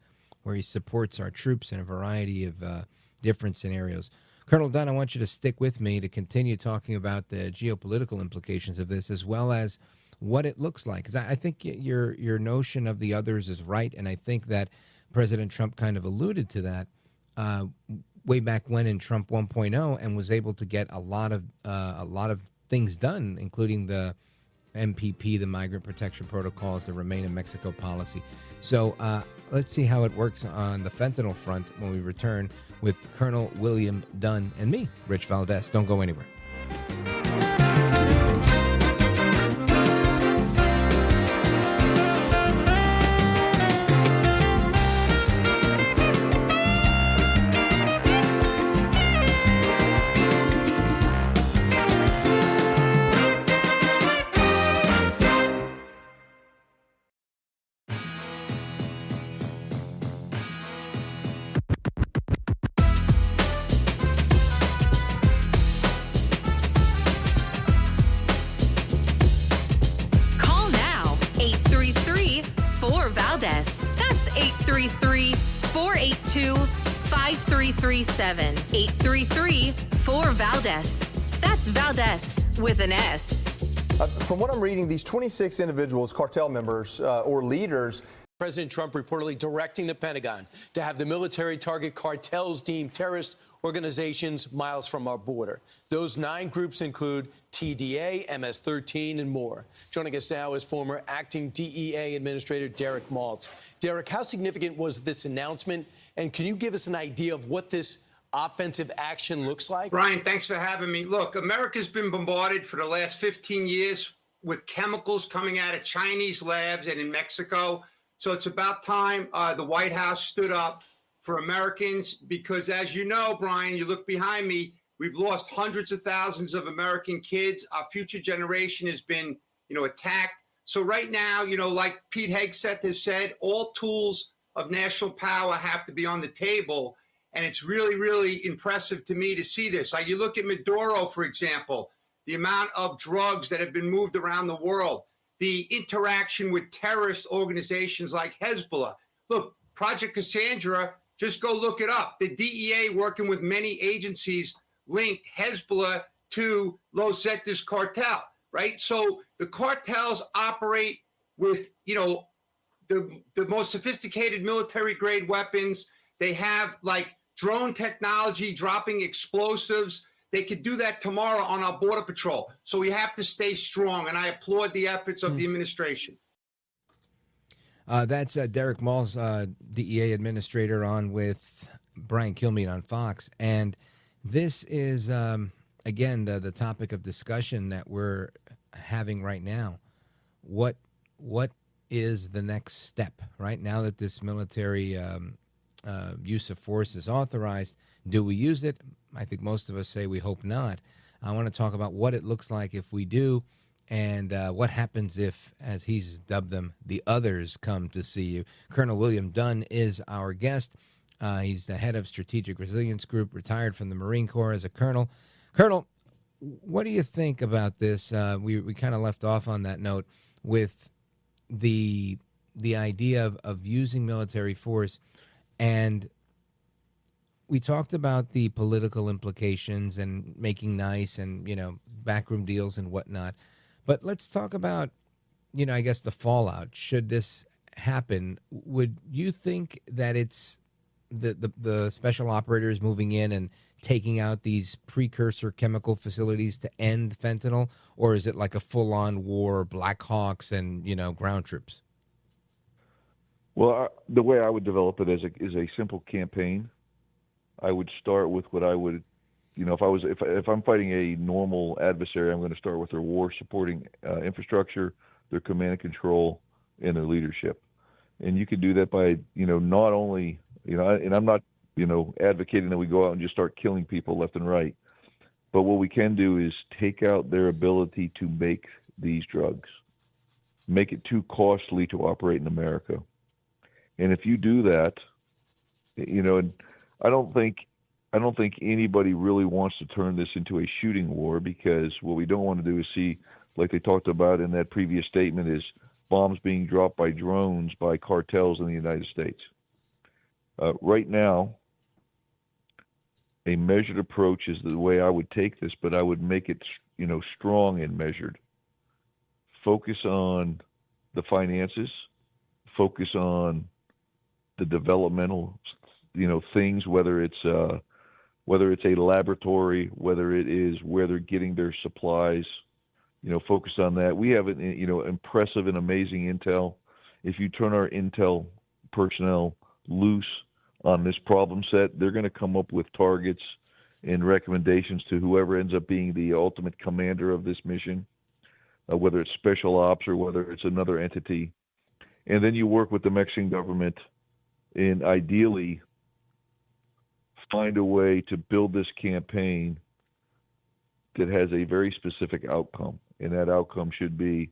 where he supports our troops in a variety of different scenarios. Colonel Dunn, I want you to stick with me to continue talking about the geopolitical implications of this as well as what it looks like. Because I think your notion of the others is right, and I think that President Trump kind of alluded to that way back when in Trump 1.0 and was able to get a lot of things done, including the MPP, the Migrant Protection Protocols, the Remain in Mexico policy. So let's see how it works on the fentanyl front when we return with Colonel William Dunn and me, Rich Valdez. Don't go anywhere. That's 833-482-5337. 833-4-VALDEZ. That's Valdez with an S. From what I'm reading, these 26 individuals, cartel members or leaders. President Trump reportedly directing the Pentagon to have the military target cartels deemed terrorist organizations miles from our border. Those 9 groups include TDA, MS-13, and more. Joining us now is former acting DEA Administrator Derek Maltz. Derek, how significant was this announcement, and can you give us an idea of what this offensive action looks like? Brian, thanks for having me. Look, America's been bombarded for the last 15 years with chemicals coming out of Chinese labs and in Mexico. So it's about time the White House stood up for Americans because, as you know, Brian, you look behind me, we've lost hundreds of thousands of American kids. Our future generation has been, attacked. So right now, like Pete Hegseth has said, all tools of national power have to be on the table. And it's really, really impressive to me to see this. Like you look at Maduro, for example, the amount of drugs that have been moved around the world, the interaction with terrorist organizations like Hezbollah. Look, Project Cassandra, just go look it up. The DEA working with many agencies linked Hezbollah to Los Zetas cartel. right? So the cartels operate with, the most sophisticated military grade weapons. They have like drone technology, dropping explosives. They could do that tomorrow on our border patrol. So we have to stay strong, and I applaud the efforts of the administration. That's Derek Malls, DEA administrator, on with Brian Kilmeade on Fox. And this is, again, the topic of discussion that we're having right now. What is the next step, right? Now that this military use of force is authorized, do we use it? I think most of us say we hope not. I want to talk about what it looks like if we do, and what happens if, as he's dubbed them, the others come to see you. Colonel William Dunn is our guest. He's the head of Strategic Resilience Group, retired from the Marine Corps as a colonel. Colonel, what do you think about this? We kind of left off on that note with the idea of using military force, and we talked about the political implications and making nice and, backroom deals and whatnot. But let's talk about, I guess the fallout. Should this happen, would you think that it's the special operators moving in and taking out these precursor chemical facilities to end fentanyl, or is it like a full-on war, Black Hawks and, ground troops? Well, the way I would develop it is a simple campaign. I would start with what I would, if I'm fighting a normal adversary, I'm going to start with their war supporting infrastructure, their command and control, and their leadership. And you can do that by, not only, and I'm not, advocating that we go out and just start killing people left and right. But what we can do is take out their ability to make these drugs, make it too costly to operate in America. And if you do that, and I don't think anybody really wants to turn this into a shooting war, because what we don't want to do is see, like they talked about in that previous statement, is bombs being dropped by drones by cartels in the United States. Right now, a measured approach is the way I would take this, but I would make it, strong and measured. Focus on the finances, focus on the developmental, things, whether it's a laboratory, whether it is where they're getting their supplies, focus on that. We have, impressive and amazing intel. If you turn our intel personnel loose on this problem set, they're going to come up with targets and recommendations to whoever ends up being the ultimate commander of this mission, whether it's special ops or whether it's another entity. And then you work with the Mexican government and ideally find a way to build this campaign that has a very specific outcome. And that outcome should be,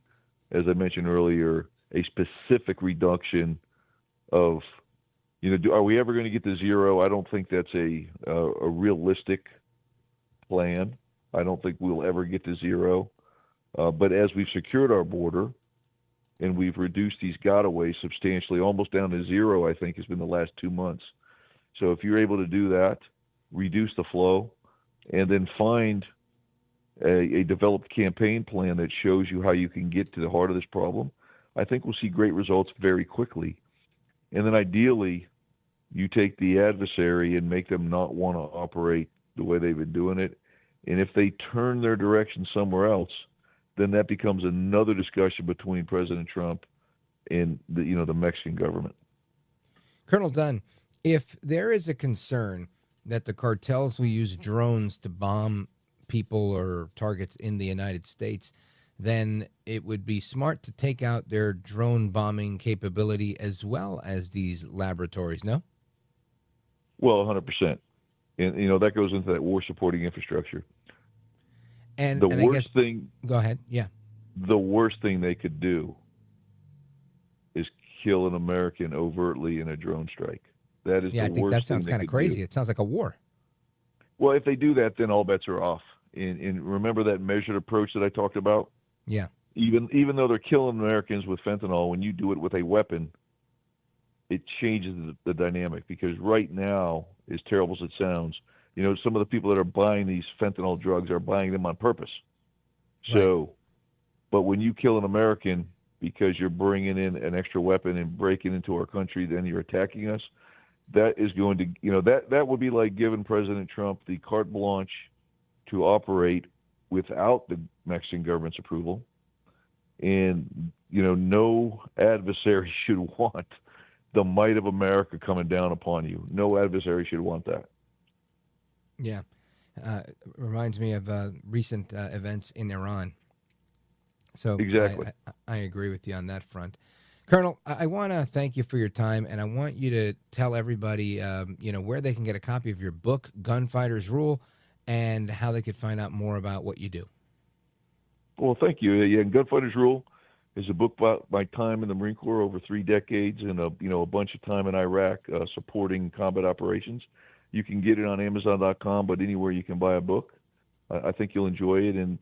as I mentioned earlier, a specific reduction of, are we ever going to get to zero? I don't think that's a realistic plan. I don't think we'll ever get to zero. But as we've secured our border and we've reduced these gotaways substantially, almost down to zero, I think has been the last 2 months. So if you're able to do that, reduce the flow, and then find a developed campaign plan that shows you how you can get to the heart of this problem, I think we'll see great results very quickly. And then ideally, you take the adversary and make them not want to operate the way they've been doing it. And if they turn their direction somewhere else, then that becomes another discussion between President Trump and the Mexican government. Colonel Dunn, if there is a concern that the cartels will use drones to bomb people or targets in the United States, then it would be smart to take out their drone bombing capability as well as these laboratories, no? Well, 100%. And, that goes into that war supporting infrastructure. And the worst worst guess, thing. Go ahead. Yeah. The worst thing they could do is kill an American overtly in a drone strike. That is I think that sounds kind of crazy. It sounds like a war. Well, if they do that, then all bets are off. And remember that measured approach that I talked about? Yeah. Even though they're killing Americans with fentanyl, when you do it with a weapon, it changes the dynamic. Because right now, as terrible as it sounds, some of the people that are buying these fentanyl drugs are buying them on purpose. So But when you kill an American because you're bringing in an extra weapon and breaking into our country, then you're attacking us. That is going to, that would be like giving President Trump the carte blanche to operate without the Mexican government's approval. And, no adversary should want the might of America coming down upon you. No adversary should want that. Yeah. Reminds me of recent events in Iran. So exactly. I agree with you on that front. Colonel, I want to thank you for your time, and I want you to tell everybody, where they can get a copy of your book, Gunfighter's Rule, and how they could find out more about what you do. Well, thank you. Yeah, Gunfighter's Rule is a book about my time in the Marine Corps over 3 decades and a bunch of time in Iraq supporting combat operations. You can get it on Amazon.com, but anywhere you can buy a book. I think you'll enjoy it. And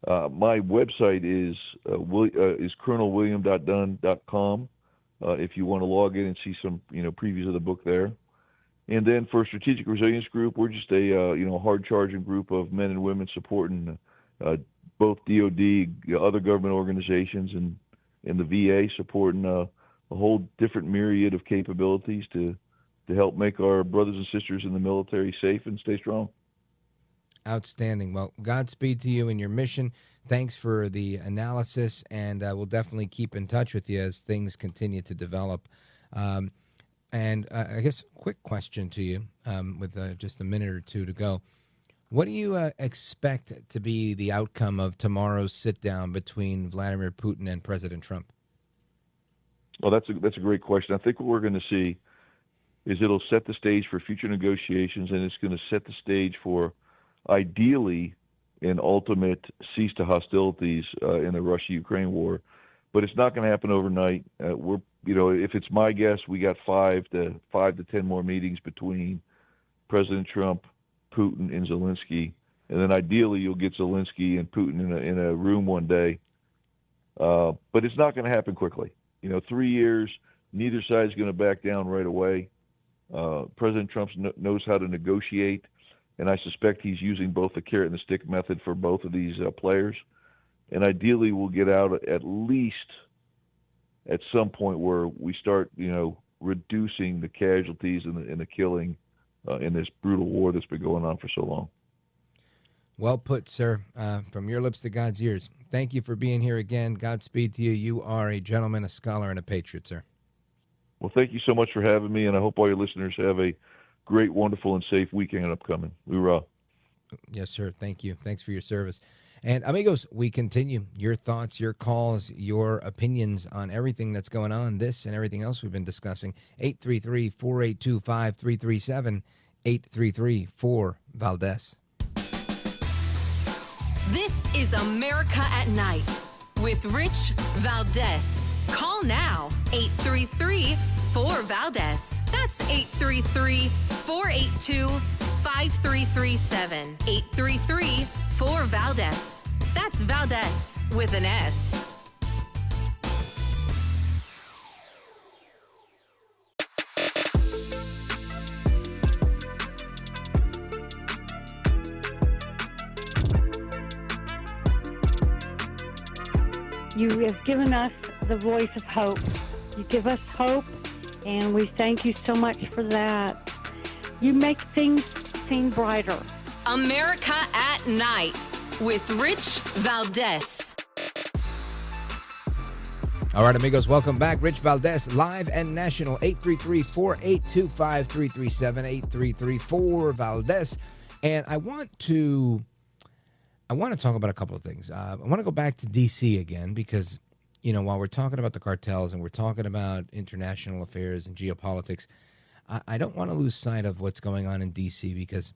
my website is colonelwilliam.dunn.com if you want to log in and see some previews of the book there. And then for Strategic Resilience Group, we're just a hard-charging group of men and women supporting both DOD, other government organizations, and the VA, supporting a whole different myriad of capabilities to help make our brothers and sisters in the military safe and stay strong. Outstanding. Well, Godspeed to you in your mission. Thanks for the analysis, and we'll definitely keep in touch with you as things continue to develop. And I guess quick question to you with just a minute or two to go. What do you expect to be the outcome of tomorrow's sit-down between Vladimir Putin and President Trump? Well, that's a great question. I think what we're going to see is it'll set the stage for future negotiations, and it's going to set the stage for, ideally, an ultimate cease to hostilities in the Russia-Ukraine war. But it's not going to happen overnight. If it's my guess, we got 5 to 10 more meetings between President Trump, Putin, and Zelensky, and then ideally you'll get Zelensky and Putin in a room one day. But it's not going to happen quickly. 3 years, neither side's going to back down right away. President Trump knows how to negotiate, and I suspect he's using both the carrot and the stick method for both of these players. And ideally, we'll get out at least at some point where we start, reducing the casualties and the killing in this brutal war that's been going on for so long. Well put, sir. From your lips to God's ears. Thank you for being here again. Godspeed to you. You are a gentleman, a scholar, and a patriot, sir. Well, thank you so much for having me, and I hope all your listeners have a great, wonderful, and safe weekend upcoming. Hoorah. Yes, sir. Thank you. Thanks for your service. And amigos, we continue. Your thoughts, your calls, your opinions on everything that's going on, this and everything else we've been discussing. 833-482-5337, 833-4-VALDEZ. This is America at Night with Rich Valdez. Call now, 833-4-VALDEZ. That's 833-482-5337. 833-4-VALDEZ. That's Valdez with an S. You have given us the voice of hope. You give us hope, and we thank you so much for that. You make things seem brighter. America at Night with Rich Valdez. All right, amigos, welcome back. Rich Valdez, live and national, 833-482-5337, 833-4-VALDEZ. And I want to talk about a couple of things. I want to go back to D.C. again because, while we're talking about the cartels and we're talking about international affairs and geopolitics, I don't want to lose sight of what's going on in D.C. because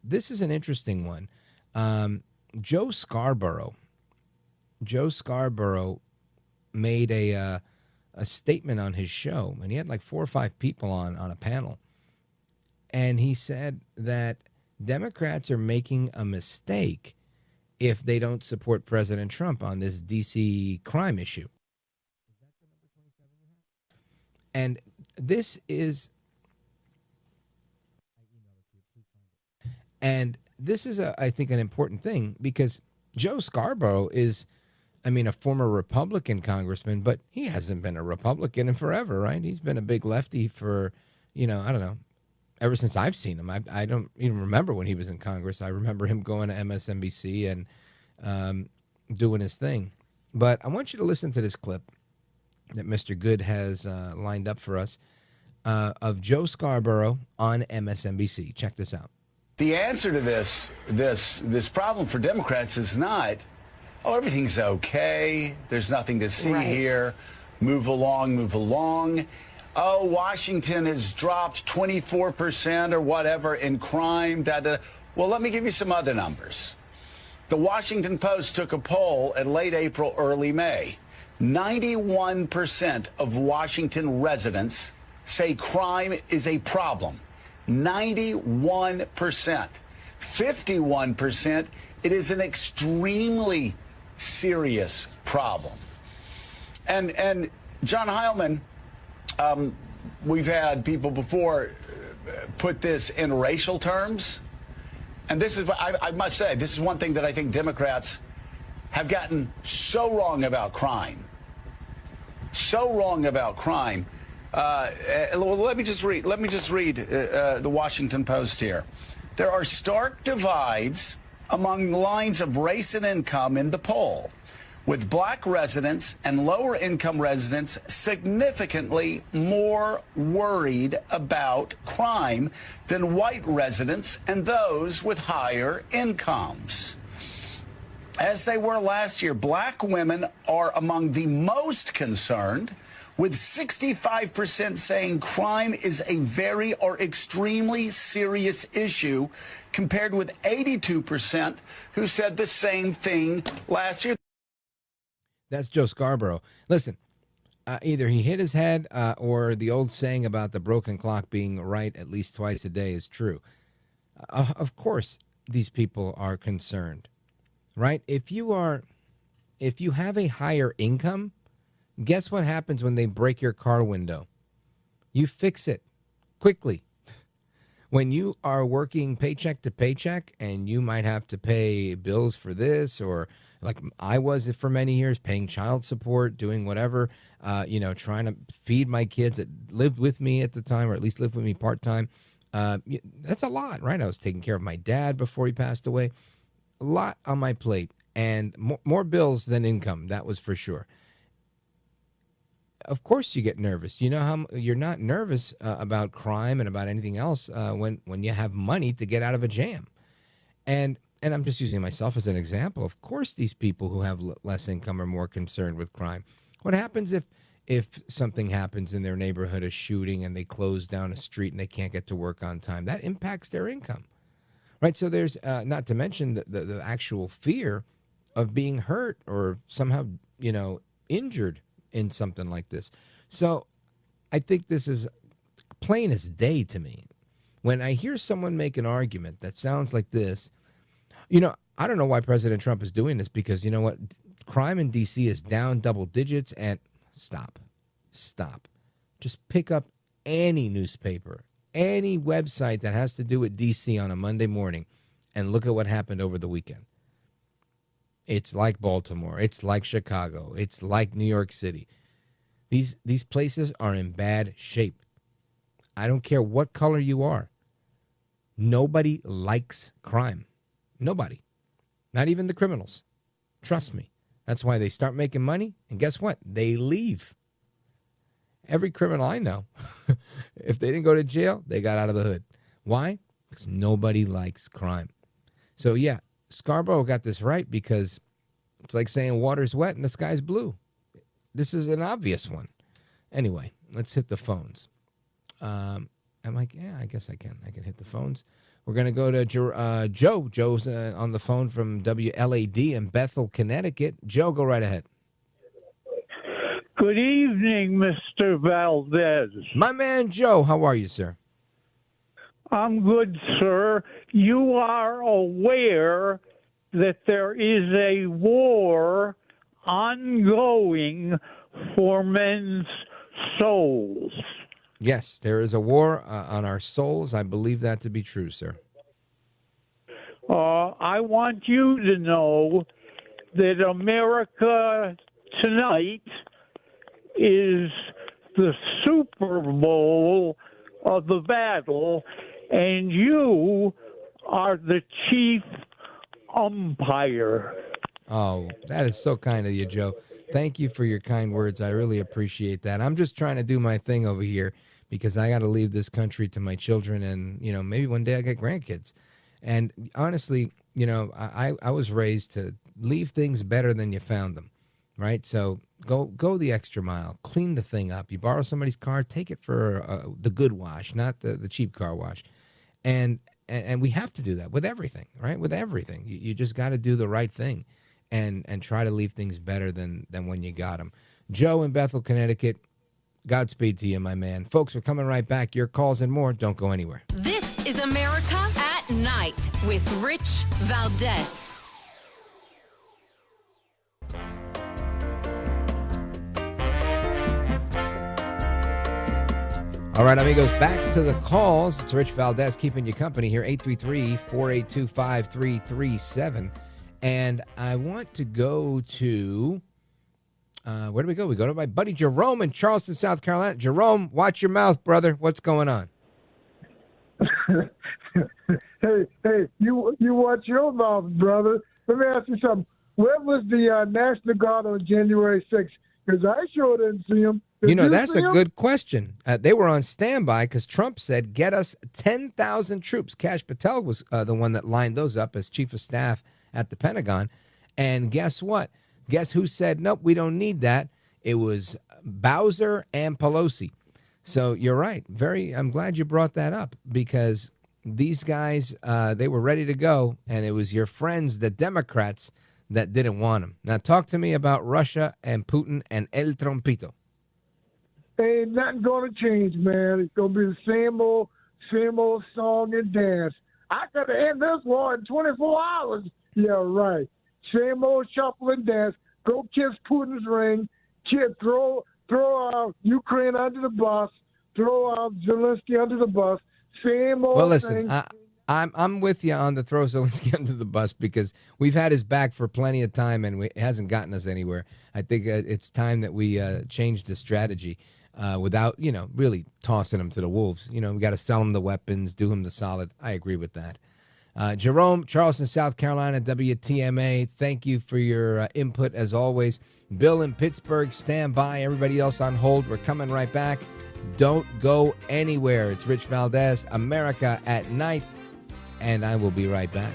this is an interesting one. Joe Scarborough made a statement on his show, and he had like 4 or 5 people on a panel, and he said that Democrats are making a mistake if they don't support President Trump on this D.C. crime issue. And this is I think, an important thing because Joe Scarborough is I mean, a former Republican congressman, but he hasn't been a Republican in forever, right? He's been a big lefty for, I don't know, ever since I've seen him. I don't even remember when he was in Congress. I remember him going to MSNBC and doing his thing. But I want you to listen to this clip that Mr. Good has lined up for us of Joe Scarborough on MSNBC. Check this out. The answer to this problem for Democrats is not, oh, everything's okay, there's nothing to see here, move along. Oh, Washington has dropped 24% or whatever in crime. Well, let me give you some other numbers. The Washington Post took a poll at late April, early May. 91% of Washington residents say crime is a problem. 91%. 51%, it is an extremely serious problem. And John Heilman, we've had people before put this in racial terms. And this is, I must say, this is one thing that I think Democrats have gotten so wrong about crime. So wrong about crime. Let me just read the Washington Post here. There are stark divides among lines of race and income in the poll, with black residents and lower income residents significantly more worried about crime than white residents and those with higher incomes. As they were last year, black women are among the most concerned, with 65% saying crime is a very or extremely serious issue, compared with 82% who said the same thing last year. That's Joe Scarborough. Listen, either he hit his head or the old saying about the broken clock being right at least twice a day is true. Of course, these people are concerned, right? If you have a higher income, guess what happens when they break your car window? You fix it quickly. When you are working paycheck to paycheck and you might have to pay bills for this, or like I was for many years, paying child support, doing whatever, trying to feed my kids that lived with me at the time, or at least lived with me part-time. That's a lot, right? I was taking care of my dad before he passed away. A lot on my plate, and more bills than income, that was for sure. Of course you get nervous. You know how you're not nervous about crime and about anything else when you have money to get out of a jam. And I'm just using myself as an example. Of course these people who have less income are more concerned with crime. What happens if something happens in their neighborhood, a shooting, and they close down a street and they can't get to work on time? That impacts their income, right? So there's not to mention the actual fear of being hurt or somehow, injured in something like this. So I think this is plain as day to me. When I hear someone make an argument that sounds like this, I don't know why President Trump is doing this, because you know what? Crime in D.C. is down double digits, and stop. Just pick up any newspaper, any website that has to do with D.C. on a Monday morning, and look at what happened over the weekend. It's like Baltimore. It's like Chicago. It's like New York City. These places are in bad shape. I don't care what color you are. Nobody likes crime. Nobody. Not even the criminals. Trust me. That's why they start making money, and guess what? They leave. Every criminal I know, if they didn't go to jail, they got out of the hood. Why? Because nobody likes crime. So yeah, Scarborough got this right, because it's like saying water's wet and the sky's blue. This is an obvious one. Anyway, let's hit the phones. I'm like, yeah, I guess I can. I can hit the phones. We're going to go to Joe. Joe's on the phone from WLAD in Bethel, Connecticut. Joe, go right ahead. Good evening, Mr. Valdez. My man, Joe. How are you, sir? I'm good, sir. You are aware that there is a war ongoing for men's souls. Yes, there is a war on our souls. I believe that to be true, sir. I want you to know that America tonight is the Super Bowl of the battle, and you are the chief umpire. Oh, that is so kind of you, Joe. Thank you for your kind words. I really appreciate that. I'm just trying to do my thing over here because I got to leave this country to my children, and maybe one day I get grandkids. And honestly, I was raised to leave things better than you found them, right? So go the extra mile, clean the thing up. You borrow somebody's car, take it for the good wash, not the cheap car wash. And we have to do that with everything, right? With everything, you just got to do the right thing, and try to leave things better than when you got them. Joe in Bethel, Connecticut. Godspeed to you, my man. Folks, we're coming right back. Your calls and more. Don't go anywhere. This is America at Night with Rich Valdez. All right, amigos, back to the calls. It's Rich Valdez keeping you company here, 833-482-5337. And I want to go to... where do we go? We go to my buddy Jerome in Charleston, South Carolina. Jerome, watch your mouth, brother. What's going on? Hey, you watch your mouth, brother. Let me ask you something. Where was the National Guard on January 6th? Because I sure didn't see him. That's a good question. They were on standby because Trump said, get us 10,000 troops. Kash Patel was the one that lined those up as chief of staff at the Pentagon. And guess what? Guess who said, nope, we don't need that? It was Bowser and Pelosi. So you're right. I'm glad you brought that up because these guys, they were ready to go, and it was your friends, the Democrats, that didn't want them. Now talk to me about Russia and Putin and El Trompito. Ain't nothing going to change, man. It's going to be the same old song and dance. I could end this war in 24 hours. Yeah, right. Same old shuffle and dance. Go kiss Putin's ring. Throw Ukraine under the bus. Throw Zelensky under the bus. Same old Well, listen, thing. I'm with you on the throw Zelensky under the bus because we've had his back for plenty of time and it hasn't gotten us anywhere. I think it's time that we change the strategy without, really tossing him to the wolves. We got to sell him the weapons, do him the solid. I agree with that. Jerome, Charleston, South Carolina, WTMA, thank you for your input as always. Bill in Pittsburgh, stand by. Everybody else on hold. We're coming right back. Don't go anywhere. It's Rich Valdez, America at Night, and I will be right back.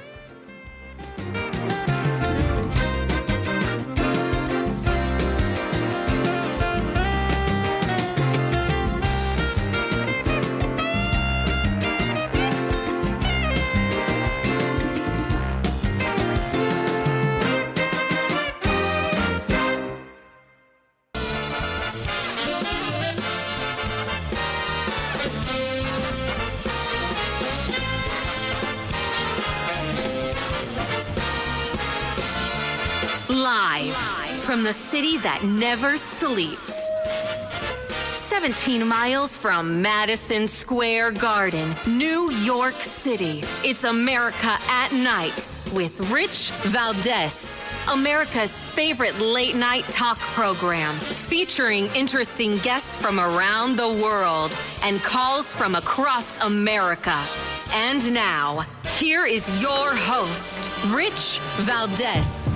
Live from the city that never sleeps. 17 miles from Madison Square Garden, New York City. It's America at Night with Rich Valdez. America's favorite late night talk program featuring interesting guests from around the world and calls from across America. And now, here is your host, Rich Valdez.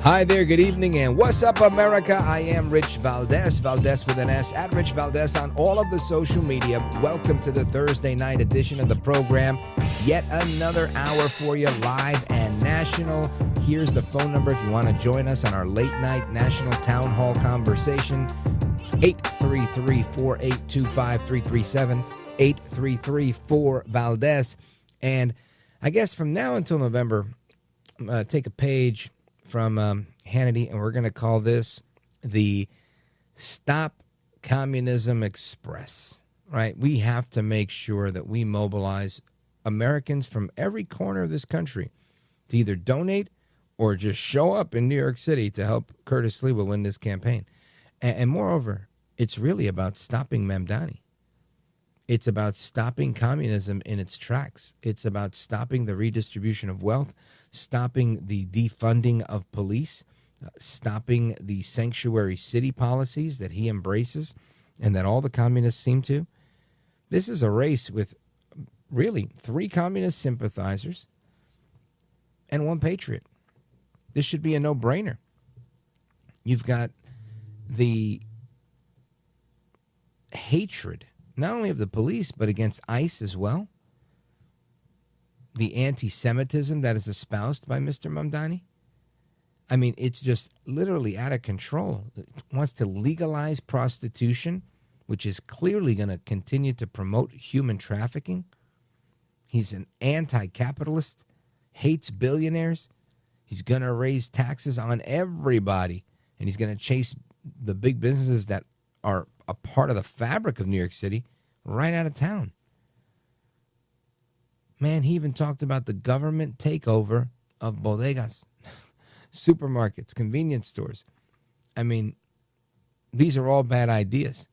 Hi there, good evening, and what's up, America? I am Rich Valdez, Valdez with an S, at Rich Valdez on all of the social media. Welcome to the Thursday night edition of the program. Yet another hour for you, live and national. Here's the phone number if you want to join us on our late night national town hall conversation. 833-482-5337, 833-4-Valdez. And I guess from now until November, take a page from Hannity, and we're going to call this the Stop Communism Express, right? We have to make sure that we mobilize Americans from every corner of this country to either donate or just show up in New York City to help Curtis Sliwa win this campaign. And moreover, it's really about stopping Mamdani. It's about stopping communism in its tracks. It's about stopping the redistribution of wealth, stopping the defunding of police, stopping the sanctuary city policies that he embraces and that all the communists seem to. This is a race with really 3 communist sympathizers and 1 patriot. This should be a no-brainer. You've got the hatred, not only of the police, but against ICE as well. The anti-Semitism that is espoused by Mr. Mamdani. I mean, it's just literally out of control. It wants to legalize prostitution, which is clearly going to continue to promote human trafficking. He's an anti-capitalist, hates billionaires. He's going to raise taxes on everybody, and he's going to chase the big businesses that are a part of the fabric of New York City right out of town. Man, he even talked about the government takeover of bodegas, supermarkets, convenience stores. I mean, these are all bad ideas.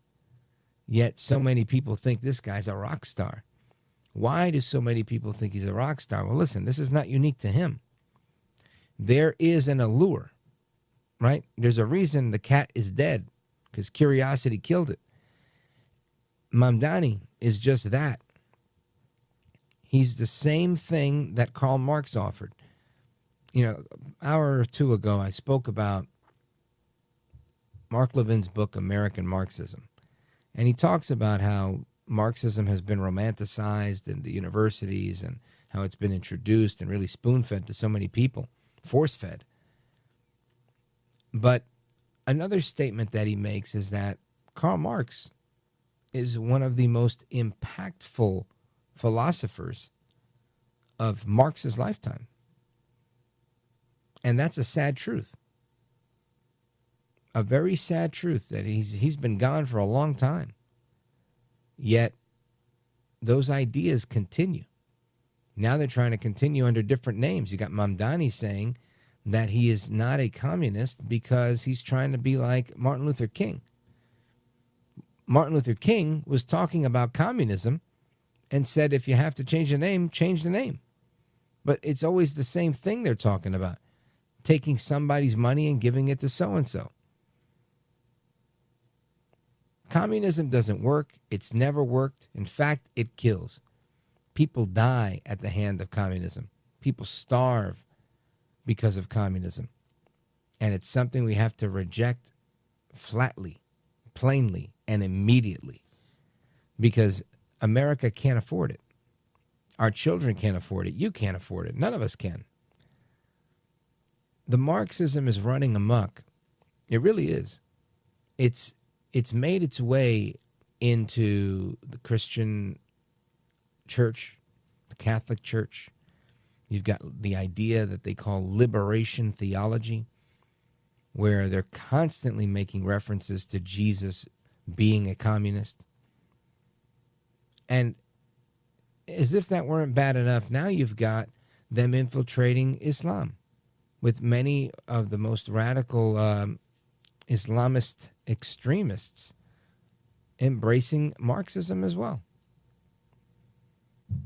Yet so many people think this guy's a rock star. Why do so many people think he's a rock star? Well, listen, this is not unique to him. There is an allure, right? There's a reason the cat is dead, because curiosity killed it. Mamdani is just that. He's the same thing that Karl Marx offered. You know, an hour or two ago, I spoke about Mark Levin's book, American Marxism. And he talks about how Marxism has been romanticized in the universities and how it's been introduced and really spoon-fed to so many people, force-fed. But another statement that he makes is that Karl Marx is one of the most impactful philosophers of Marx's lifetime. And that's a sad truth. A very sad truth that he's been gone for a long time. Yet those ideas continue. Now they're trying to continue under different names. You got Mamdani saying that he is not a communist because he's trying to be like Martin Luther King. Martin Luther King was talking about communism and said, if you have to change the name, change the name. But it's always the same thing they're talking about. Taking somebody's money and giving it to so-and-so. Communism doesn't work. It's never worked. In fact, it kills. People die at the hand of communism. People starve because of communism. And it's something we have to reject flatly, plainly, and immediately. Because America can't afford it. Our children can't afford it. You can't afford it. None of us can. The Marxism is running amok. It really is. It's made its way into the Christian church, the Catholic Church. You've got the idea that they call liberation theology, where they're constantly making references to Jesus being a communist. And as if that weren't bad enough, now you've got them infiltrating Islam with many of the most radical Islamist extremists embracing Marxism as well.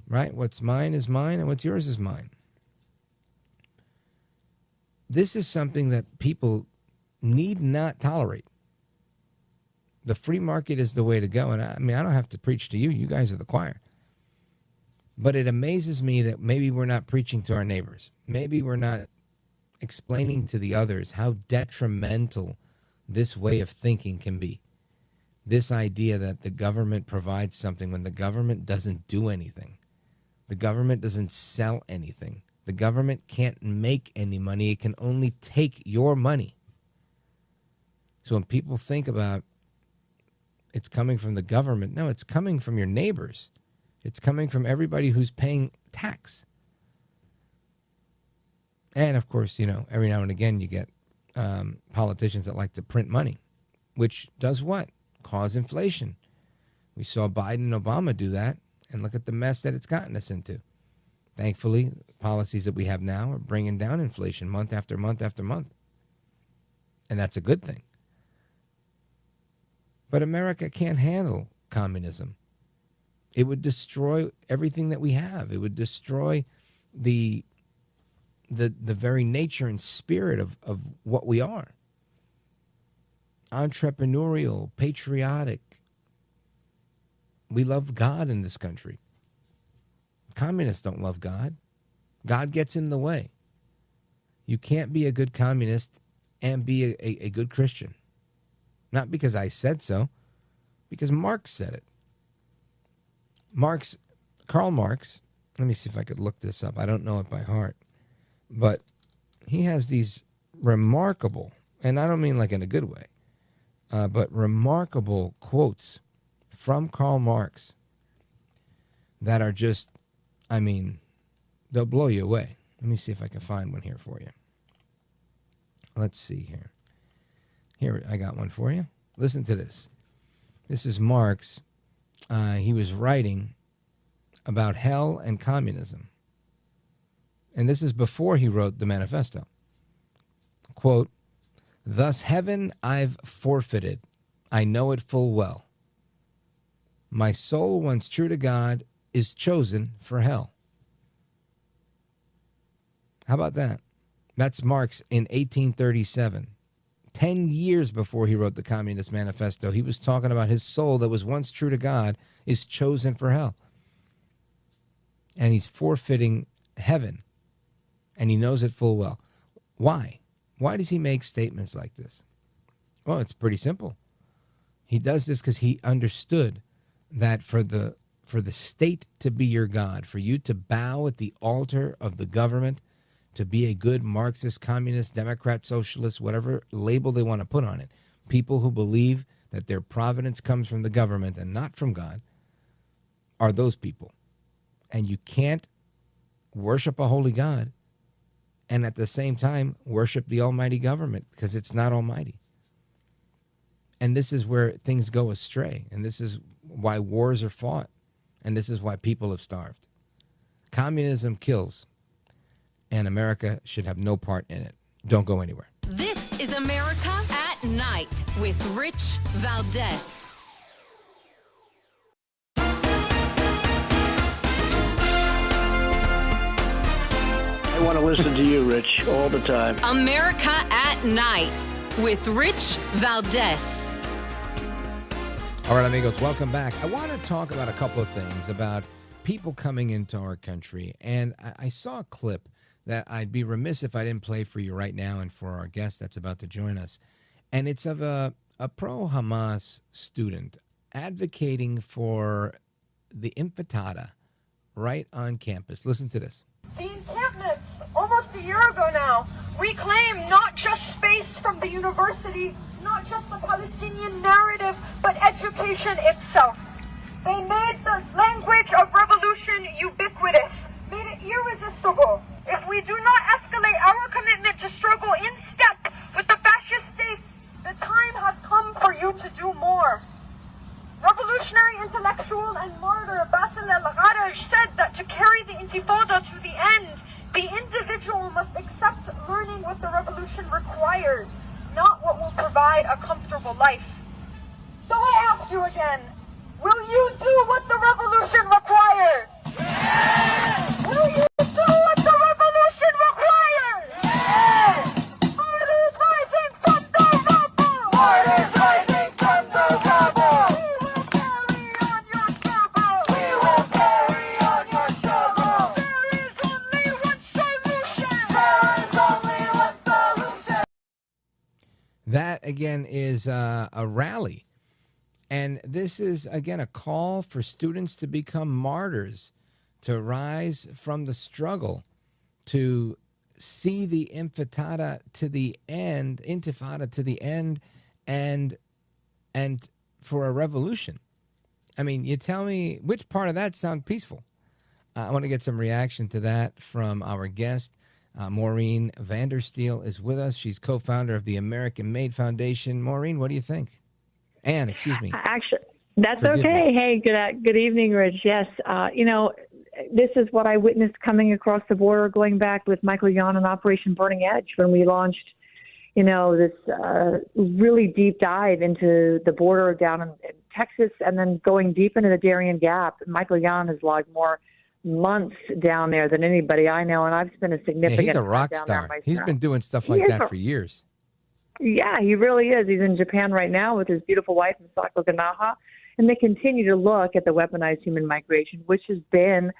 Right? What's mine is mine and what's yours is mine. This is something that people need not tolerate. The free market is the way to go. And I mean, I don't have to preach to you. You guys are the choir. But it amazes me that maybe we're not preaching to our neighbors. Maybe we're not explaining to the others how detrimental this way of thinking can be. This idea that the government provides something when the government doesn't do anything. The government doesn't sell anything. The government can't make any money. It can only take your money. So when people think about it's coming from the government, no, it's coming from your neighbors. It's coming from everybody who's paying tax. And of course, you know, every now and again you get politicians that like to print money, which does what? Cause inflation. We saw Biden and Obama do that, and look at the mess that it's gotten us into. Thankfully, policies that we have now are bringing down inflation month after month after month. And that's a good thing. But America can't handle communism. It would destroy everything that we have. It would destroy the very nature and spirit of what we are. Entrepreneurial, patriotic. We love God in this country. Communists don't love God. God gets in the way. You can't be a good communist and be a good Christian. Not because I said so, because Marx said it. Karl Marx, let me see if I could look this up. I don't know it by heart. But he has these remarkable, and I don't mean like in a good way, but remarkable quotes from Karl Marx that are just, I mean, they'll blow you away. Let me see if I can find one here for you. Let's see here. Here, I got one for you. Listen to this. This is Marx. He was writing about hell and communism. And this is before he wrote the manifesto. Quote, "Thus heaven I've forfeited. I know it full well. My soul, once true to God, is chosen for hell." How about that? That's Marx in 1837. 10 years before he wrote the Communist Manifesto, he was talking about his soul that was once true to God is chosen for hell. And he's forfeiting heaven. And he knows it full well. Why? Why does he make statements like this? Well, it's pretty simple. He does this because he understood that for the state to be your God, for you to bow at the altar of the government, to be a good Marxist, communist, Democrat, socialist, whatever label they want to put on it, people who believe that their providence comes from the government and not from God, are those people. And you can't worship a holy God and at the same time worship the almighty government, because it's not almighty. And this is where things go astray. And this is why wars are fought. And this is why people have starved. Communism kills. And America should have no part in it. Don't go anywhere. This is America at Night with Rich Valdez. I want to listen to you, Rich, all the time. America at Night with Rich Valdez. All right, amigos, welcome back. I want to talk about a couple of things about people coming into our country. And I saw a clip that I'd be remiss if I didn't play for you right now and for our guest that's about to join us. And it's of a pro-Hamas student advocating for the intifada right on campus. Listen to this. The encampments, almost a year ago now, reclaim not just space from the university, not just the Palestinian narrative, but education itself. They made the language of revolution ubiquitous, made it irresistible. If we do not escalate our commitment to struggle in step with the fascist states, the time has come for you to do more. Revolutionary intellectual and martyr Bassel el-Gharaj said that to carry the intifada to the end, the individual must accept learning what the revolution requires, not what will provide a comfortable life. So I ask you again, will you do what the revolution requires? Yes! Will you do what the revolution requires? Yes! Martyrs rising from the rubble! Martyrs rising from the rubble! We will carry on your struggle! We will carry on your struggle! There is only one solution! There is only one solution! That, again, is a rally. And this is, again, a call for students to become martyrs, to rise from the struggle, to see the intifada to the end, and for a revolution. I mean, you tell me, which part of that sounds peaceful? I want to get some reaction to that from our guest. Maureen Vandersteel is with us. She's co-founder of the American Made Foundation. Maureen, what do you think? Anne, excuse me. Actually, that's Forgive okay. me. Hey, good evening, Rich. Yes, this is what I witnessed coming across the border, going back with Michael Yon on Operation Burning Edge when we launched, this really deep dive into the border down in Texas and then going deep into the Darien Gap. Michael Yon has logged more months down there than anybody I know, and I've spent a significant he's a time rock down there star. myself. He's been doing stuff like that for years. Yeah, he really is. He's in Japan right now with his beautiful wife, Misako Ganaha, and they continue to look at the weaponized human migration, which has been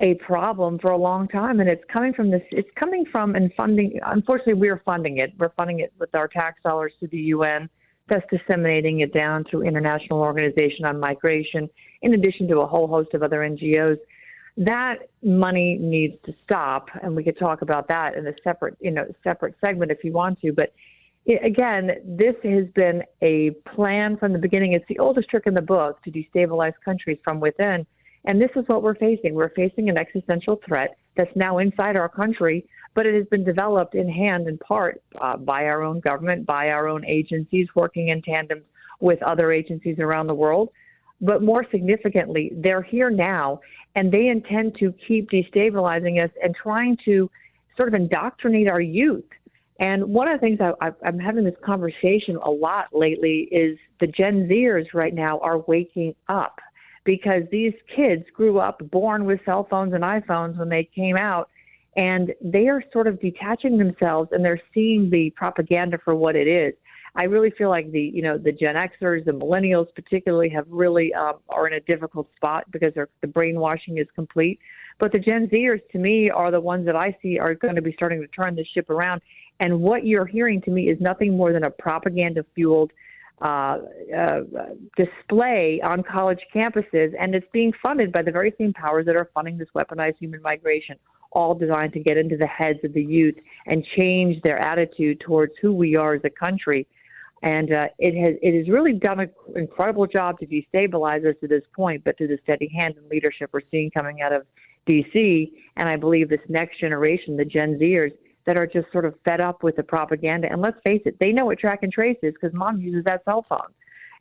a problem for a long time. And it's coming from and funding. Unfortunately, we're funding it. We're funding it with our tax dollars through the UN, thus disseminating it down through International Organization on Migration, in addition to a whole host of other NGOs. That money needs to stop, and we could talk about that in a separate segment if you want to. But again, this has been a plan from the beginning. It's the oldest trick in the book to destabilize countries from within. And this is what we're facing. We're facing an existential threat that's now inside our country, but it has been developed in hand in part by our own government, by our own agencies working in tandem with other agencies around the world. But more significantly, they're here now, and they intend to keep destabilizing us and trying to sort of indoctrinate our youth. And one of the things I'm having this conversation a lot lately is the Gen Zers right now are waking up, because these kids grew up born with cell phones and iPhones when they came out, and they are sort of detaching themselves, and they're seeing the propaganda for what it is. I really feel like the Gen Xers, the millennials particularly, have really are in a difficult spot because the brainwashing is complete. But the Gen Zers, to me, are the ones that I see are going to be starting to turn this ship around. And what you're hearing to me is nothing more than a propaganda-fueled display on college campuses, and it's being funded by the very same powers that are funding this weaponized human migration, all designed to get into the heads of the youth and change their attitude towards who we are as a country. And it has really done an incredible job to destabilize us to this point, but through the steady hand and leadership we're seeing coming out of D.C., and I believe this next generation, the Gen Zers, that are just sort of fed up with the propaganda. And let's face it, they know what track and trace is because mom uses that cell phone.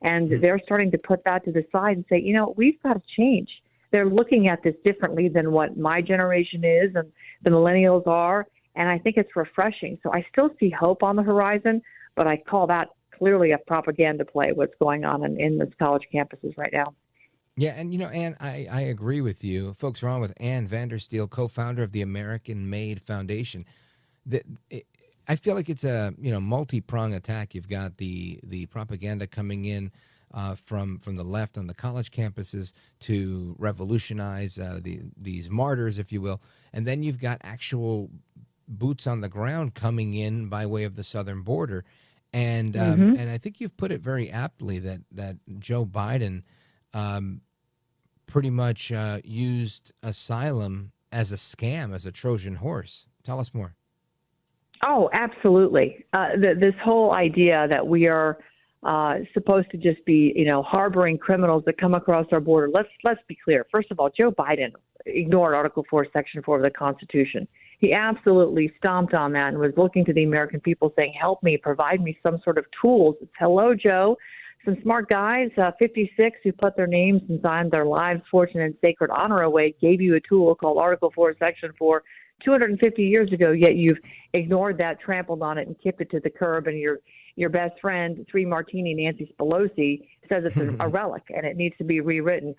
And they're starting to put that to the side and say, we've got to change. They're looking at this differently than what my generation is and the millennials are. And I think it's refreshing. So I still see hope on the horizon, but I call that clearly a propaganda play, what's going on in those college campuses right now. Yeah, and Ann, I agree with you. Folks, we're on with Ann Vandersteel, co-founder of the American Made Foundation. I feel like it's a multi-pronged attack. You've got the propaganda coming in from the left on the college campuses to revolutionize these martyrs, if you will, and then you've got actual boots on the ground coming in by way of the southern border, and I think you've put it very aptly that Joe Biden pretty much used asylum as a scam, as a Trojan horse. Tell us more. Oh, absolutely. This whole idea that we are supposed to just be, harboring criminals that come across our border. Let's be clear. First of all, Joe Biden ignored Article 4, Section 4 of the Constitution. He absolutely stomped on that and was looking to the American people saying, help me, provide me some sort of tools. It's, hello, Joe. Some smart guys, 56, who put their names and signed their lives, fortune, and sacred honor away, gave you a tool called Article 4, Section 4, 250 years ago, yet you've ignored that, trampled on it, and kicked it to the curb. And your best friend, 3 Martini Nancy Pelosi, says it's a relic and it needs to be rewritten.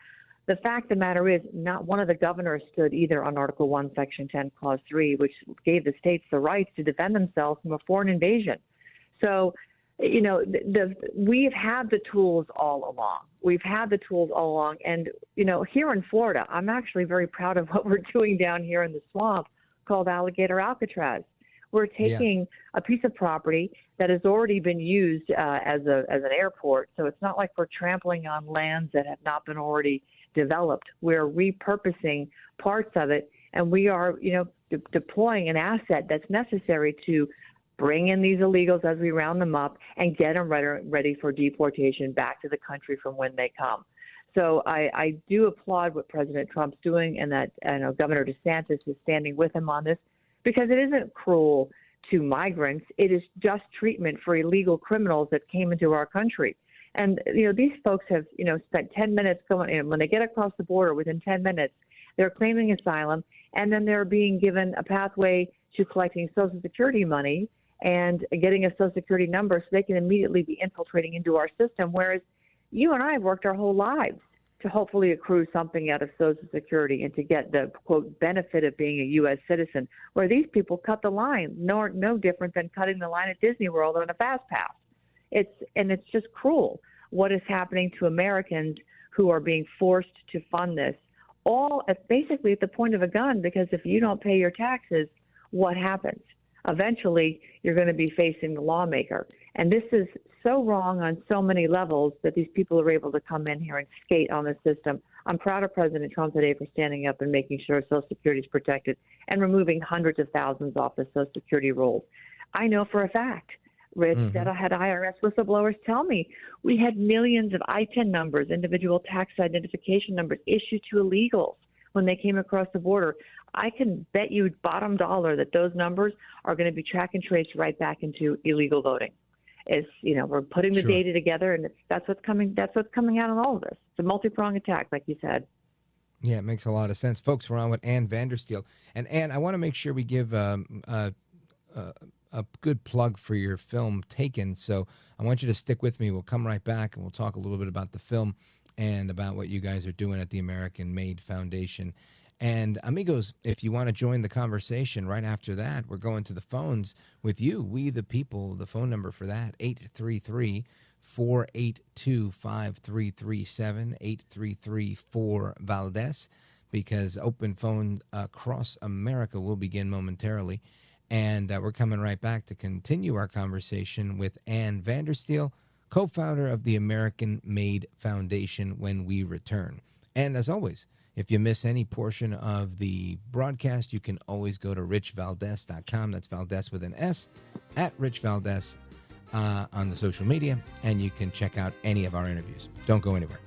The fact of the matter is, not one of the governors stood either on Article 1, Section 10, Clause 3, which gave the states the rights to defend themselves from a foreign invasion. So, we've had the tools all along. We've had the tools all along. And, here in Florida, I'm actually very proud of what we're doing down here in the swamp called Alligator Alcatraz. We're taking a piece of property that has already been used as an airport. So it's not like we're trampling on lands that have not been already developed. We're repurposing parts of it, and we are, deploying an asset that's necessary to bring in these illegals as we round them up and get them ready for deportation back to the country from when they come. So I do applaud what President Trump's doing, and that Governor DeSantis is standing with him on this, because it isn't cruel to migrants. It is just treatment for illegal criminals that came into our country. And, these folks have, spent 10 minutes going in. When they get across the border, within 10 minutes, they're claiming asylum, and then they're being given a pathway to collecting Social Security money and getting a Social Security number so they can immediately be infiltrating into our system. Whereas, You and I have worked our whole lives to hopefully accrue something out of Social Security and to get the, quote, benefit of being a U.S. citizen, where these people cut the line, no different than cutting the line at Disney World on a fast pass. It's just cruel what is happening to Americans who are being forced to fund this, all basically at the point of a gun, because if you don't pay your taxes, what happens? Eventually, you're going to be facing the lawmaker. And this is so wrong on so many levels that these people are able to come in here and skate on the system. I'm proud of President Trump today for standing up and making sure Social Security is protected and removing hundreds of thousands off the Social Security rolls. I know for a fact, Rich, that I had IRS whistleblowers tell me we had millions of ITIN numbers, individual tax identification numbers, issued to illegals when they came across the border. I can bet you bottom dollar that those numbers are going to be track and traced right back into illegal voting. We're putting the data together, and that's what's coming out of all of this. It's a multi-pronged attack, like you said. Yeah, it makes a lot of sense. Folks, we're on with Ann Vandersteel. And Ann, I want to make sure we give a good plug for your film, Taken. So I want you to stick with me. We'll come right back, and we'll talk a little bit about the film and about what you guys are doing at the American Made Foundation. And amigos, if you want to join the conversation right after that, we're going to the phones with you, we the people. The phone number for that, 833-482-5337, 833-4-Valdez, because open phone across America will begin momentarily. And we're coming right back to continue our conversation with Ann Vandersteel, co-founder of the American Made Foundation, when we return. And as always, if you miss any portion of the broadcast, you can always go to richvaldez.com. That's Valdez with an S, at Rich Valdez on the social media, and you can check out any of our interviews. Don't go anywhere.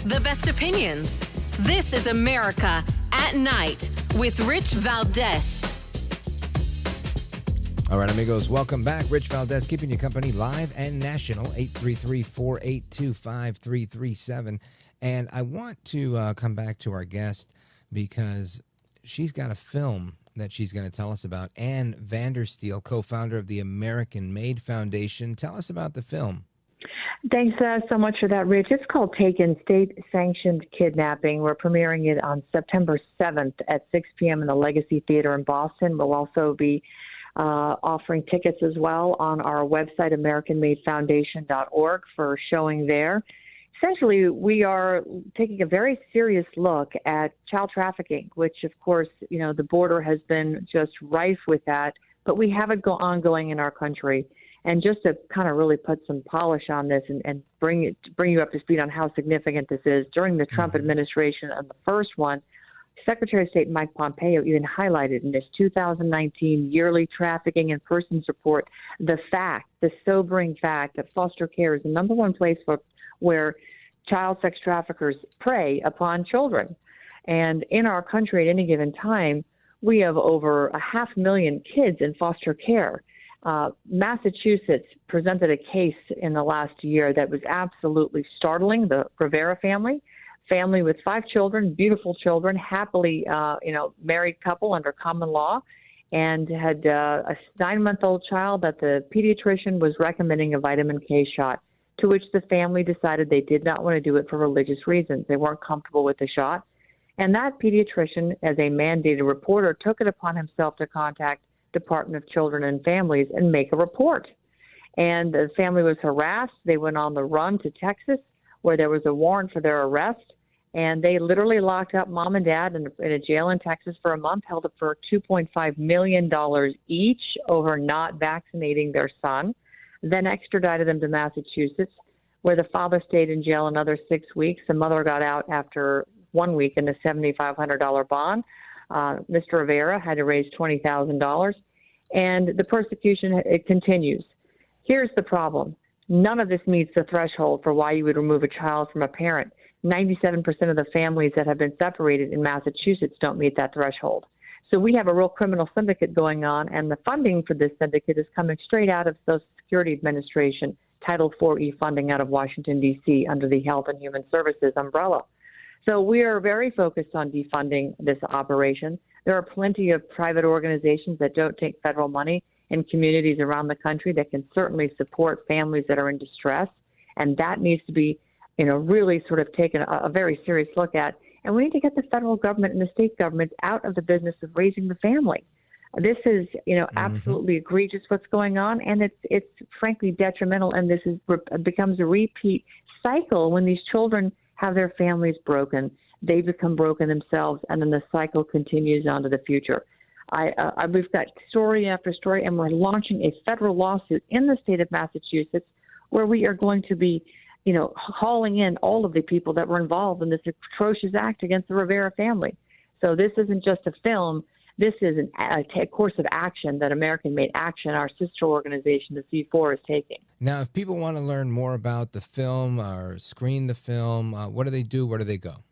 The best opinions. This is America at Night with Rich Valdez. All right, amigos, welcome back. Rich Valdez keeping you company live and national, 833-482-5337. And I want to come back to our guest because she's got a film that she's going to tell us about. Ann Vandersteel, co-founder of the American Made Foundation. Tell us about the film. Thanks so much for that, Rich. It's called Taken, State-Sanctioned Kidnapping. We're premiering it on September 7th at 6 p.m. in the Legacy Theater in Boston. We'll also be offering tickets as well on our website, AmericanMadeFoundation.org, for showing there. Essentially, we are taking a very serious look at child trafficking, which, of course, the border has been just rife with that, but we have it ongoing in our country. And just to kind of really put some polish on this and bring you up to speed on how significant this is, during the Trump administration and the first one, Secretary of State Mike Pompeo even highlighted in his 2019 yearly trafficking in persons report the sobering fact that foster care is the number one place where child sex traffickers prey upon children. And in our country at any given time, we have over 500,000 kids in foster care. Massachusetts presented a case in the last year that was absolutely startling. The Rivera family with 5 children, beautiful children, happily, married couple under common law, and had a 9-month-old child that the pediatrician was recommending a vitamin K shot, to which the family decided they did not want to do it for religious reasons. They weren't comfortable with the shot. And that pediatrician, as a mandated reporter, took it upon himself to contact Department of Children and Families and make a report. And the family was harassed. They went on the run to Texas, where there was a warrant for their arrest, and they literally locked up mom and dad in a jail in Texas for a month, held up for $2.5 million each over not vaccinating their son. then extradited them to Massachusetts, where the father stayed in jail another 6 weeks. The mother got out after 1 week in a $7,500 bond. Mr. Rivera had to raise $20,000, and the persecution, it continues. Here's the problem. None of this meets the threshold for why you would remove a child from a parent. 97% of the families that have been separated in Massachusetts don't meet that threshold. So we have a real criminal syndicate going on, and the funding for this syndicate is coming straight out of Social Security Administration, Title IV-E funding out of Washington, D.C., under the Health and Human Services umbrella. So we are very focused on defunding this operation. There are plenty of private organizations that don't take federal money in communities around the country that can certainly support families that are in distress, and that needs to be, really sort of taken a very serious look at. And we need to get the federal government and the state governments out of the business of raising the family. This is, absolutely egregious what's going on, and it's frankly detrimental. And this becomes a repeat cycle when these children have their families broken. They become broken themselves, and then the cycle continues on to the future. We've got story after story, and we're launching a federal lawsuit in the state of Massachusetts where we are going to be, hauling in all of the people that were involved in this atrocious act against the Rivera family. So this isn't just a film. This is a course of action that American Made Action, our sister organization, the C4, is taking. Now, if people want to learn more about the film or screen the film, what do they do? Where do they go?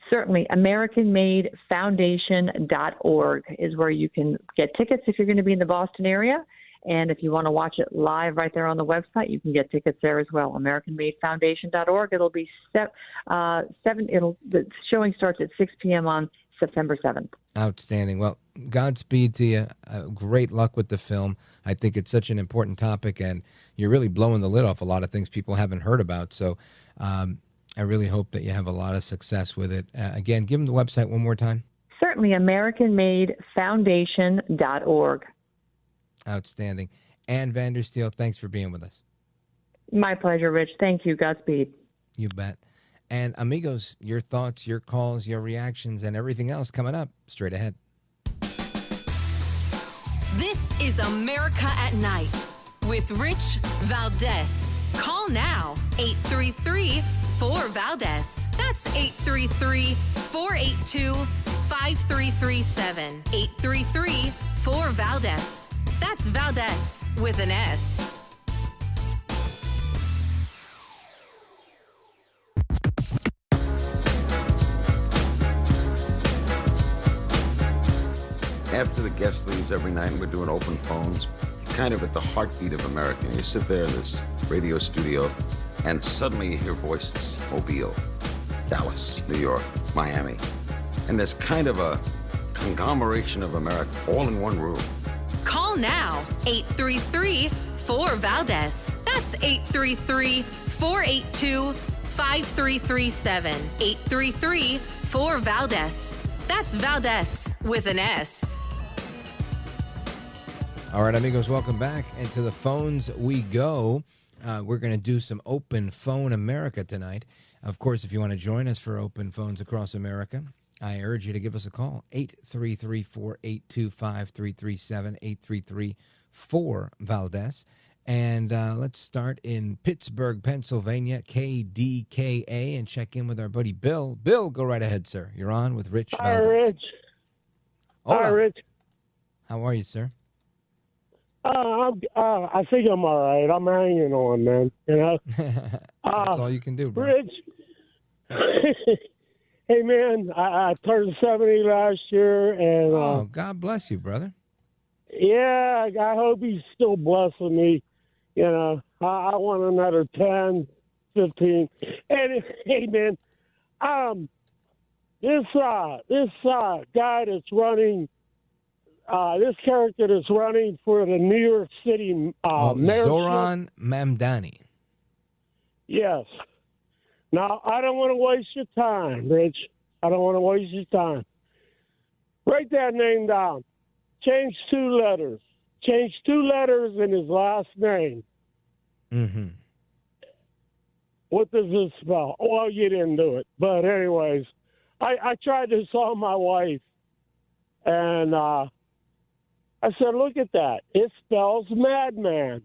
Certainly, AmericanMadeFoundation.org is where you can get tickets if you're going to be in the Boston area. And if you want to watch it live right there on the website, you can get tickets there as well. AmericanMadeFoundation.org. It'll be the showing starts at 6 p.m. on September 7th. Outstanding. Well, Godspeed to you. Great luck with the film. I think it's such an important topic, and you're really blowing the lid off a lot of things people haven't heard about. So I really hope that you have a lot of success with it. Again, give them the website one more time. Certainly, AmericanMadeFoundation.org. Outstanding. Ann Vandersteel, thanks for being with us. My pleasure, Rich. Thank you. Godspeed. You bet. And amigos, your thoughts, your calls, your reactions, and everything else coming up straight ahead. This is America at Night with Rich Valdez. Call now, 833-4-VALDEZ. That's 833-482-5337. 833-4-VALDEZ. That's Valdez with an S. After the guest leaves every night, we're doing open phones, kind of at the heartbeat of America. And you sit there in this radio studio, and suddenly you hear voices. Mobile, Dallas, New York, Miami. And there's kind of a conglomeration of America all in one room. Call now, 833-4-VALDEZ. That's 833-482-5337. 833-4-VALDEZ. That's Valdez with an S. All right, amigos, welcome back. And to the phones we go. We're going to do some Open Phone America tonight. Of course, if you want to join us for Open Phones across America, I urge you to give us a call, 833-482-5337, 833-4-VALDEZ. And let's start in Pittsburgh, Pennsylvania, KDKA, and check in with our buddy Bill. Bill, go right ahead, sir. You're on with Rich Valdez. Hi, Rich. Hola. Hi, Rich. How are you, sir? I think I'm all right. I'm hanging on, man. You know? That's all you can do, bro. Rich. Hey, man, I turned 70 last year, and oh, God bless you, brother. Yeah, I hope he's still blessing me. You know, I want another 10, 15. And hey, man, this guy that's running, this character that's running for the New York City mayorship. Zohran Mamdani. Yes. Now, I don't want to waste your time, Rich. I don't want to waste your time. Write that name down. Change 2 letters. Change 2 letters in his last name. Mm-hmm. What does this spell? Well, you didn't do it. But anyways, I tried this on my wife. And I said, look at that. It spells madman.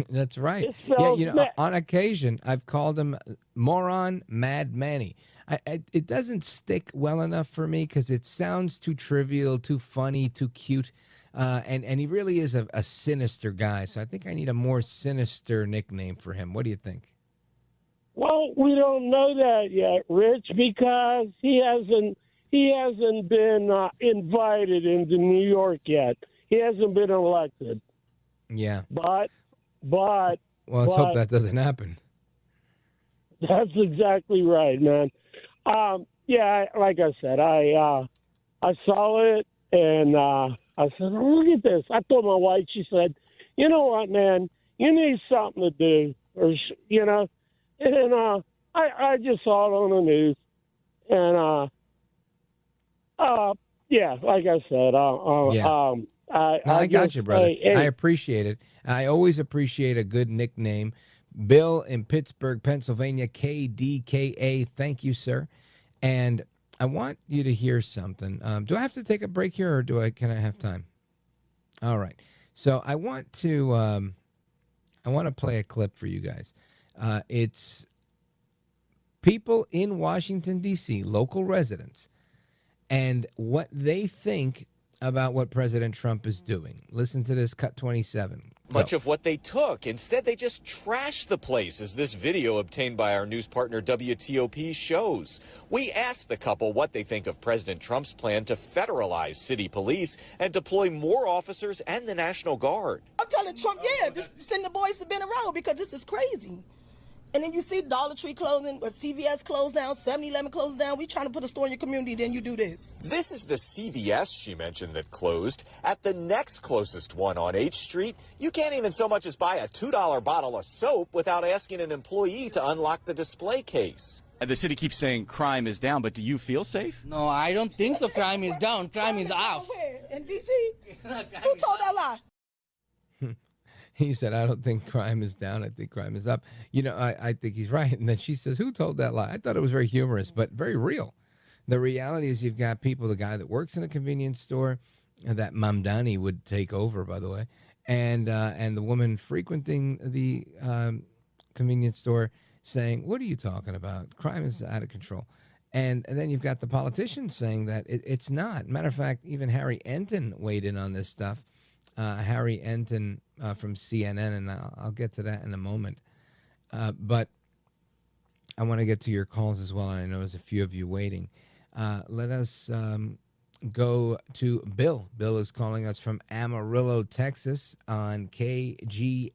That's right. It spells On occasion, I've called him Moron Mad Manny. It doesn't stick well enough for me because it sounds too trivial, too funny, too cute. And he really is a sinister guy. So I think I need a more sinister nickname for him. What do you think? Well, we don't know that yet, Rich, because he hasn't been invited into New York yet. He hasn't been elected. Yeah. But well, let's hope that doesn't happen. That's exactly right, man. Yeah, like I said, I saw it and I said, oh, look at this. I told my wife, she said, you know what, man, you need something to do, or and I just saw it on the news, and yeah, like I said, I got you, brother. I appreciate it. I always appreciate a good nickname. Bill in Pittsburgh, Pennsylvania, KDKA. Thank you, sir. And I want you to hear something. Do I have to take a break here, or can I have time? All right. So I want to play a clip for you guys. It's people in Washington, D.C., local residents, and what they think about what President Trump is doing. Listen to this, cut 27. Much of what they took. Instead, they just trashed the place, as this video obtained by our news partner WTOP shows. We asked the couple what they think of President Trump's plan to federalize city police and deploy more officers and the National Guard. I'm telling Trump, just send the boys to bend around because this is crazy. And then you see Dollar Tree closing, CVS closed down, 7-Eleven closed down. We trying to put a store in your community, then you do this. This is the CVS she mentioned that closed. At the next closest one on H Street, you can't even so much as buy a $2 bottle of soap without asking an employee to unlock the display case. The city keeps saying crime is down, but do you feel safe? No, I don't think so. Crime is down. Crime is off. Where? In D.C.? Who told that lie? He said, I don't think crime is down. I think crime is up. I think he's right. And then she says, who told that lie? I thought it was very humorous, but very real. The reality is you've got people, the guy that works in the convenience store, that Mamdani would take over, by the way, and the woman frequenting the convenience store saying, what are you talking about? Crime is out of control. And then you've got the politicians saying that it's not. Matter of fact, even Harry Enton weighed in on this stuff. Harry Enton from CNN, and I'll get to that in a moment. But I want to get to your calls as well, and I know there's a few of you waiting. Let us go to Bill. Bill is calling us from Amarillo, Texas on KGNC.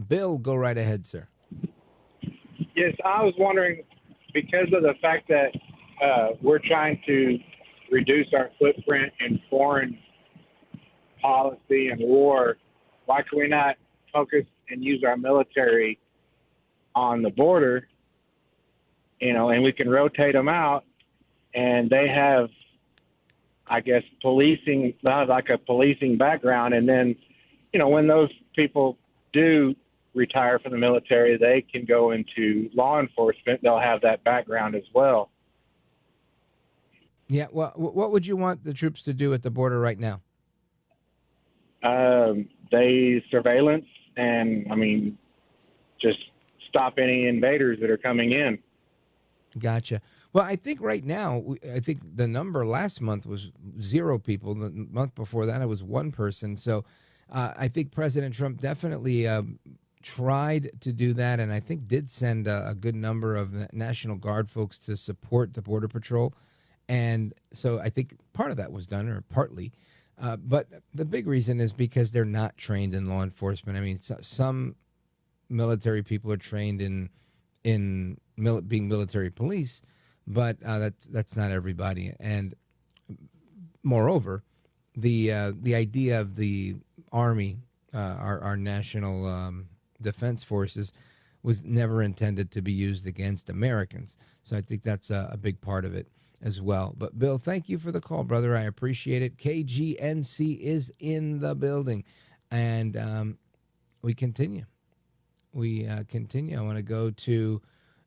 Bill, go right ahead, sir. Yes, I was wondering, because of the fact that we're trying to reduce our footprint in foreign policy and war, why can we not focus and use our military on the border, and we can rotate them out, and they have, I guess, policing, like a policing background, and then, when those people do retire from the military, they can go into law enforcement. They'll have that background as well. Yeah, well, what would you want the troops to do at the border right now? They surveillance and, just stop any invaders that are coming in. Gotcha. Well, I think right now, I think the number last month was 0 people. The month before that, it was 1 person. So I think President Trump definitely tried to do that, and I think did send a good number of National Guard folks to support the Border Patrol. And so I think part of that was done, or partly. But the big reason is because they're not trained in law enforcement. Some military people are trained in being military police, but that's not everybody. And moreover, the idea of the Army, our national defense forces, was never intended to be used against Americans. So I think that's a big part of it as well. But Bill, thank you for the call, brother. I appreciate it. KGNC is in the building, and we continue. I want to go to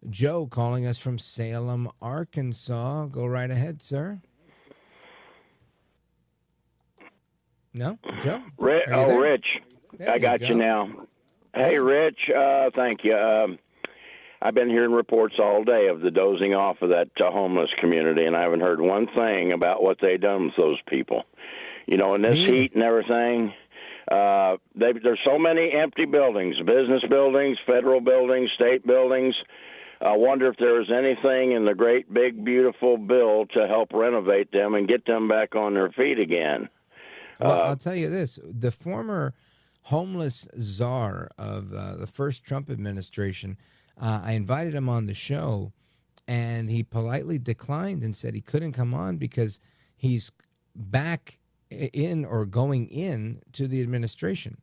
Joe calling us from Salem, Arkansas. Go right ahead, sir. No, Joe. Rich, I got you now. Hey, Rich. Thank you. I've been hearing reports all day of the dozing off of that homeless community, and I haven't heard one thing about what they done with those people. You know, in this heat and everything, there's so many empty buildings, business buildings, federal buildings, state buildings. I wonder if there's anything in the great, big, beautiful bill to help renovate them and get them back on their feet again. Well, I'll tell you this. The former homeless czar of the first Trump administration, I invited him on the show, and he politely declined and said he couldn't come on because he's back in or going in to the administration.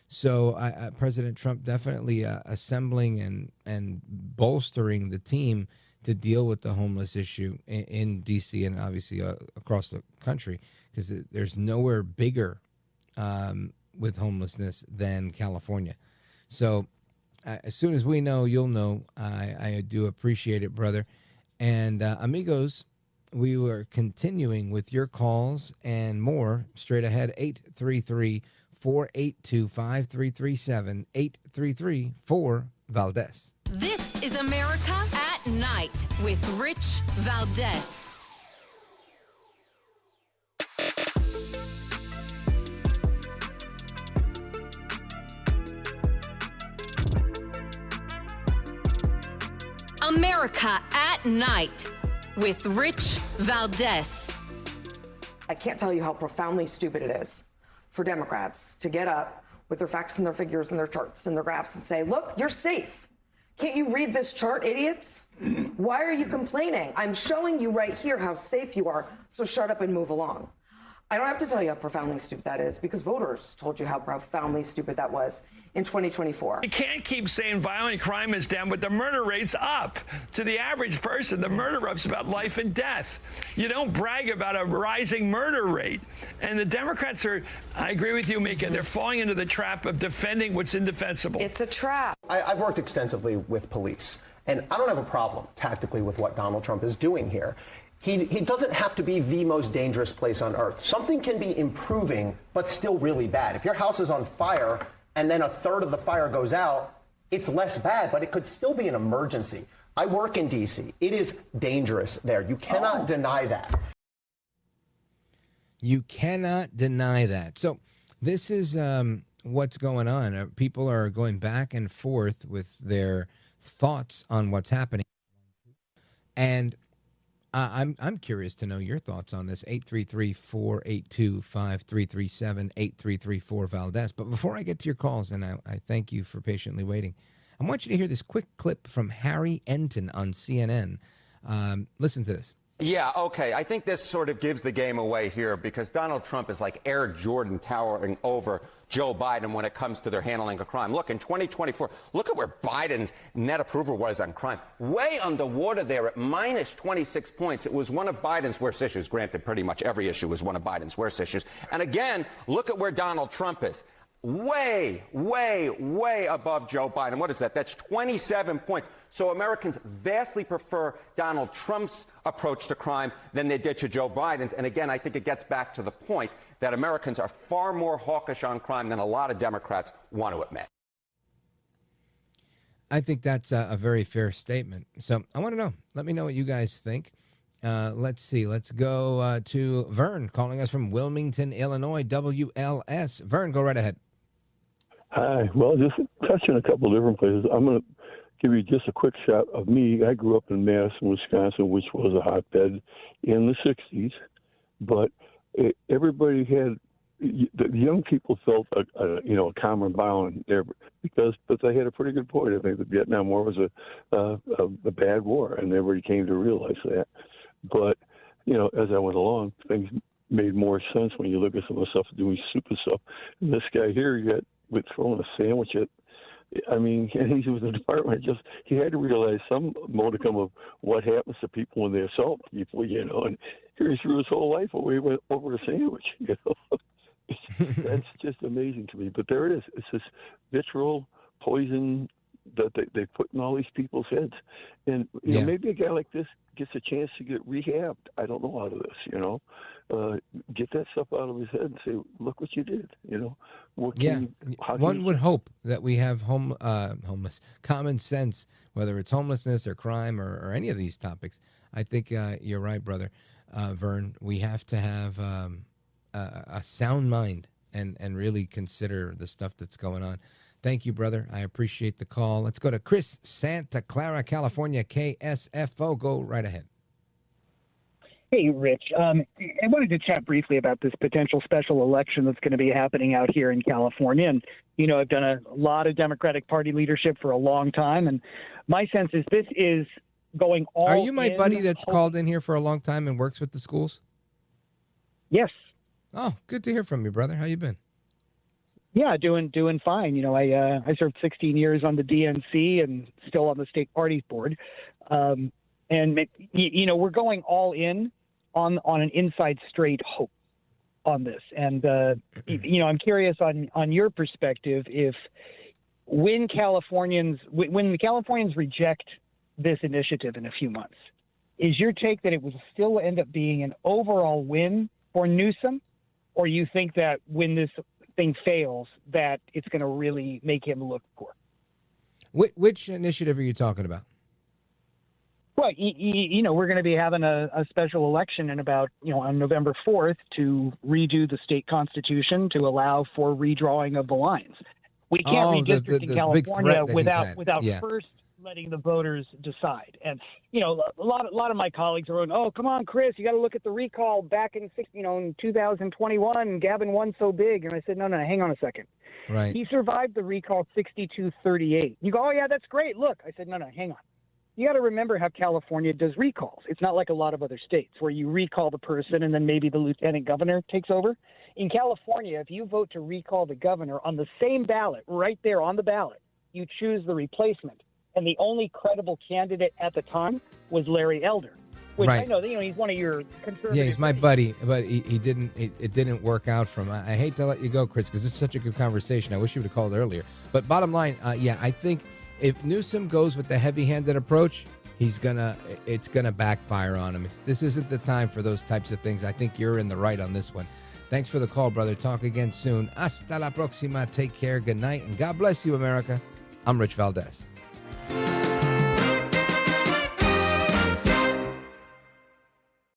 So President Trump definitely assembling and bolstering the team to deal with the homeless issue in D.C. and obviously across the country, because there's nowhere bigger with homelessness than California. So as soon as we know, you'll know. I do appreciate it, brother. And amigos, we were continuing with your calls and more straight ahead. 833-482-5337, 833-4-Valdez. This is America at Night with Rich Valdez. America at Night with Rich Valdez. I can't tell you how profoundly stupid it is for Democrats to get up with their facts and their figures and their charts and their graphs and say, look, you're safe. Can't you read this chart, idiots? Why are you complaining? I'm showing you right here how safe you are, so shut up and move along. I don't have to tell you how profoundly stupid that is because voters told you how profoundly stupid that was in 2024. You can't keep saying violent crime is down, but the murder rate's up. To the average person, the murder rate's about life and death. You don't brag about a rising murder rate. And the Democrats are, I agree with you, Mika, they're falling into the trap of defending what's indefensible. It's a trap. I've worked extensively with police, and I don't have a problem tactically with what Donald Trump is doing here. He doesn't have to be the most dangerous place on earth. Something can be improving, but still really bad. If your house is on fire and then a third of the fire goes out, it's less bad, but it could still be an emergency. I work in D.C. It is dangerous there. You cannot deny that. You cannot deny that. So this is what's going on. People are going back and forth with their thoughts on what's happening. And I'm curious to know your thoughts on this. 833-482-5337, 833-4-Valdez. But before I get to your calls, and I thank you for patiently waiting, I want you to hear this quick clip from Harry Enton on CNN. Listen to this. Yeah, okay. I think this sort of gives the game away here because Donald Trump is like Air Jordan towering over Joe Biden when it comes to their handling of crime. Look, in 2024, look at where Biden's net approval was on crime. Way underwater there at minus 26 points. It was one of Biden's worst issues. Granted, pretty much every issue was one of Biden's worst issues. And again, look at where Donald Trump is. Way, way, way above Joe Biden. What is that? That's 27 points. So Americans vastly prefer Donald Trump's approach to crime than they did to Joe Biden's. And again, I think it gets back to the point that Americans are far more hawkish on crime than a lot of Democrats want to admit. I think that's a very fair statement. So I want to know. Let me know what you guys think. Let's see. Let's go to Vern calling us from Wilmington, Illinois, WLS. Vern, go right ahead. Hi. Well, just touching a couple of different places. I'm going to give you just a quick shot of me. I grew up in Madison, Wisconsin, which was a hotbed in the 60s. But everybody had, the young people felt a common bond there but they had a pretty good point. I think the Vietnam War was a bad war, and everybody came to realize that. But, as I went along, things made more sense when you look at some of the stuff doing stupid stuff. And this guy here, with throwing a sandwich at, and he was in the department. He had to realize some modicum of what happens to people when they assault people, and here he threw his whole life away over a sandwich, That's just amazing to me. But there it is. It's this vitriol, poison, that they put in all these people's heads. And you know, maybe a guy like this gets a chance to get rehabbed. I don't know out of this, you know. Get that stuff out of his head and say, look what you did, you know. One would hope that we have homeless common sense, whether it's homelessness or crime or any of these topics. I think you're right, brother. Vern, we have to have a sound mind and really consider the stuff that's going on. Thank you, brother. I appreciate the call. Let's go to Chris, Santa Clara, California, KSFO. Go right ahead. Hey, Rich. I wanted to chat briefly about this potential special election that's going to be happening out here in California. And, you know, I've done a lot of Democratic Party leadership for a long time. And my sense is this is going all Are you my in buddy that's called in here for a long time and works with the schools? Yes. Oh, good to hear from you, brother. How you been? Yeah, doing fine. You know, I served 16 years on the DNC and still on the state party board. And, you know, we're going all in on an inside straight hope on this. And, you know, I'm curious on your perspective, if when the Californians reject this initiative in a few months, is your take that it will still end up being an overall win for Newsom? Or you think that when this thing fails, that it's going to really make him look poor? Which initiative are you talking about? Well, you know, we're going to be having a special election in about, you know, on November 4th to redo the state constitution to allow for redrawing of the lines. We can't redistrict in California without first letting the voters decide. And, you know, a lot of my colleagues are going, oh, come on, Chris, you got to look at the recall back in 2021. Gavin won so big. And I said, no, hang on a second. Right. He survived the recall 62-38. You go, oh, yeah, that's great. Look, I said, no, hang on. You got to remember how California does recalls. It's not like a lot of other states where you recall the person and then maybe the lieutenant governor takes over. In California, if you vote to recall the governor on the same ballot, right there on the ballot, you choose the replacement. And the only credible candidate at the time was Larry Elder. Which right. I know, you know, he's one of your conservative. Yeah, he's my buddy, but it didn't work out for him. I hate to let you go, Chris, because it's such a good conversation. I wish you would have called earlier. But bottom line, I think if Newsom goes with the heavy-handed approach, it's gonna backfire on him. This isn't the time for those types of things. I think you're in the right on this one. Thanks for the call, brother. Talk again soon. Hasta la próxima. Take care. Good night, and God bless you, America. I'm Rich Valdez.